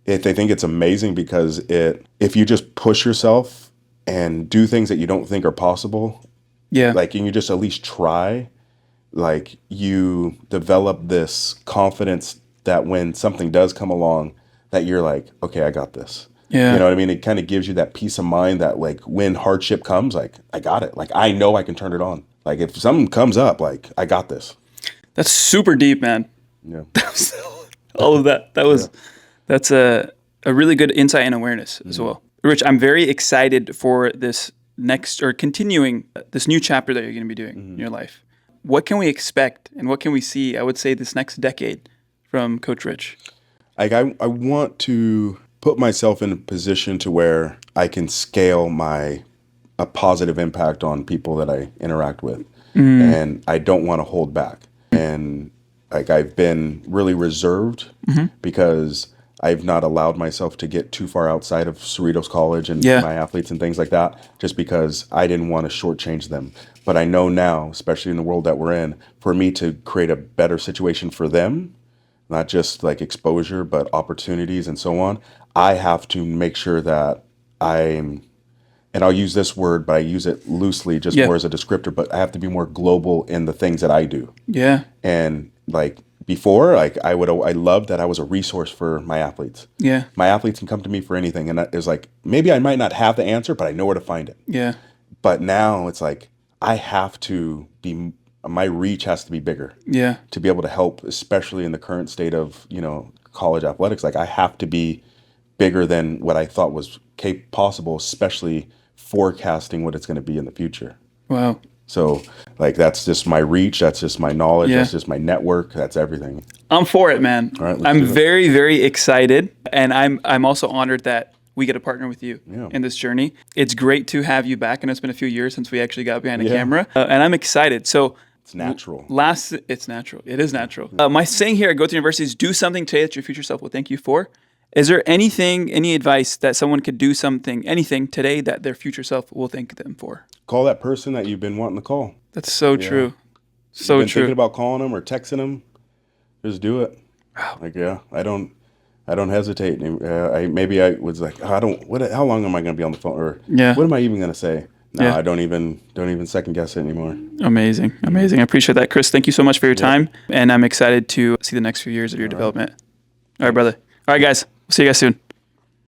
I think it's amazing because if you just push yourself and do things that you don't think are possible, Yeah. like, and you just at least try, like you develop this confidence that when something does come along, that you're like, okay, I got this. Yeah. You know what I mean? It kind of gives you that peace of mind that like when hardship comes, like I got it. Like I know I can turn it on. Like if something comes up, like I got this. That's super deep, man. Yeah. All of that. Yeah. That's a really good insight and awareness as well. Rich, I'm very excited for this next or continuing this new chapter that you're going to be doing in your life. What can we expect and what can we see, I would say, this next decade from Coach Rich? Like I want to put myself in a position to where I can scale a positive impact on people that I interact with. And I don't want to hold back. And like I've been really reserved because I've not allowed myself to get too far outside of Cerritos College and my athletes and things like that, just because I didn't want to shortchange them. But I know now, especially in the world that we're in, for me to create a better situation for them, not just like exposure, but opportunities and so on, I have to make sure that and I'll use this word, but I use it loosely just more as a descriptor, but I have to be more global in the things that I do. Yeah. And like before, like I loved that I was a resource for my athletes. Yeah. My athletes can come to me for anything. And it's like, maybe I might not have the answer, but I know where to find it. Yeah. But now it's like, I have to my reach has to be bigger. Yeah. To be able to help, especially in the current state of, college athletics. Like I have to be bigger than what I thought was possible, especially forecasting what it's going to be in the future. Wow. So like, that's just my reach. That's just my knowledge. That's just my network. That's everything. I'm for it, man. All right, I'm very, very excited. And I'm also honored that we get to partner with you in this journey. It's great to have you back. And it's been a few years since we actually got behind a camera. And I'm excited. So it's natural. It's natural. It is natural. My saying here at Go to University is do something today that your future self will thank you for. Is there any advice that someone could do anything today that their future self will thank them for? Call that person that you've been wanting to call. That's so true. So you've been true. Thinking about calling them or texting them, just do it. Wow. Like, I don't hesitate. Maybe I was like, how long am I going to be on the phone? Or what am I even going to say? No, I don't even second guess it anymore. Amazing. I appreciate that, Chris. Thank you so much for your time. And I'm excited to see the next few years of your development. All right, brother. All right, guys. See you guys soon.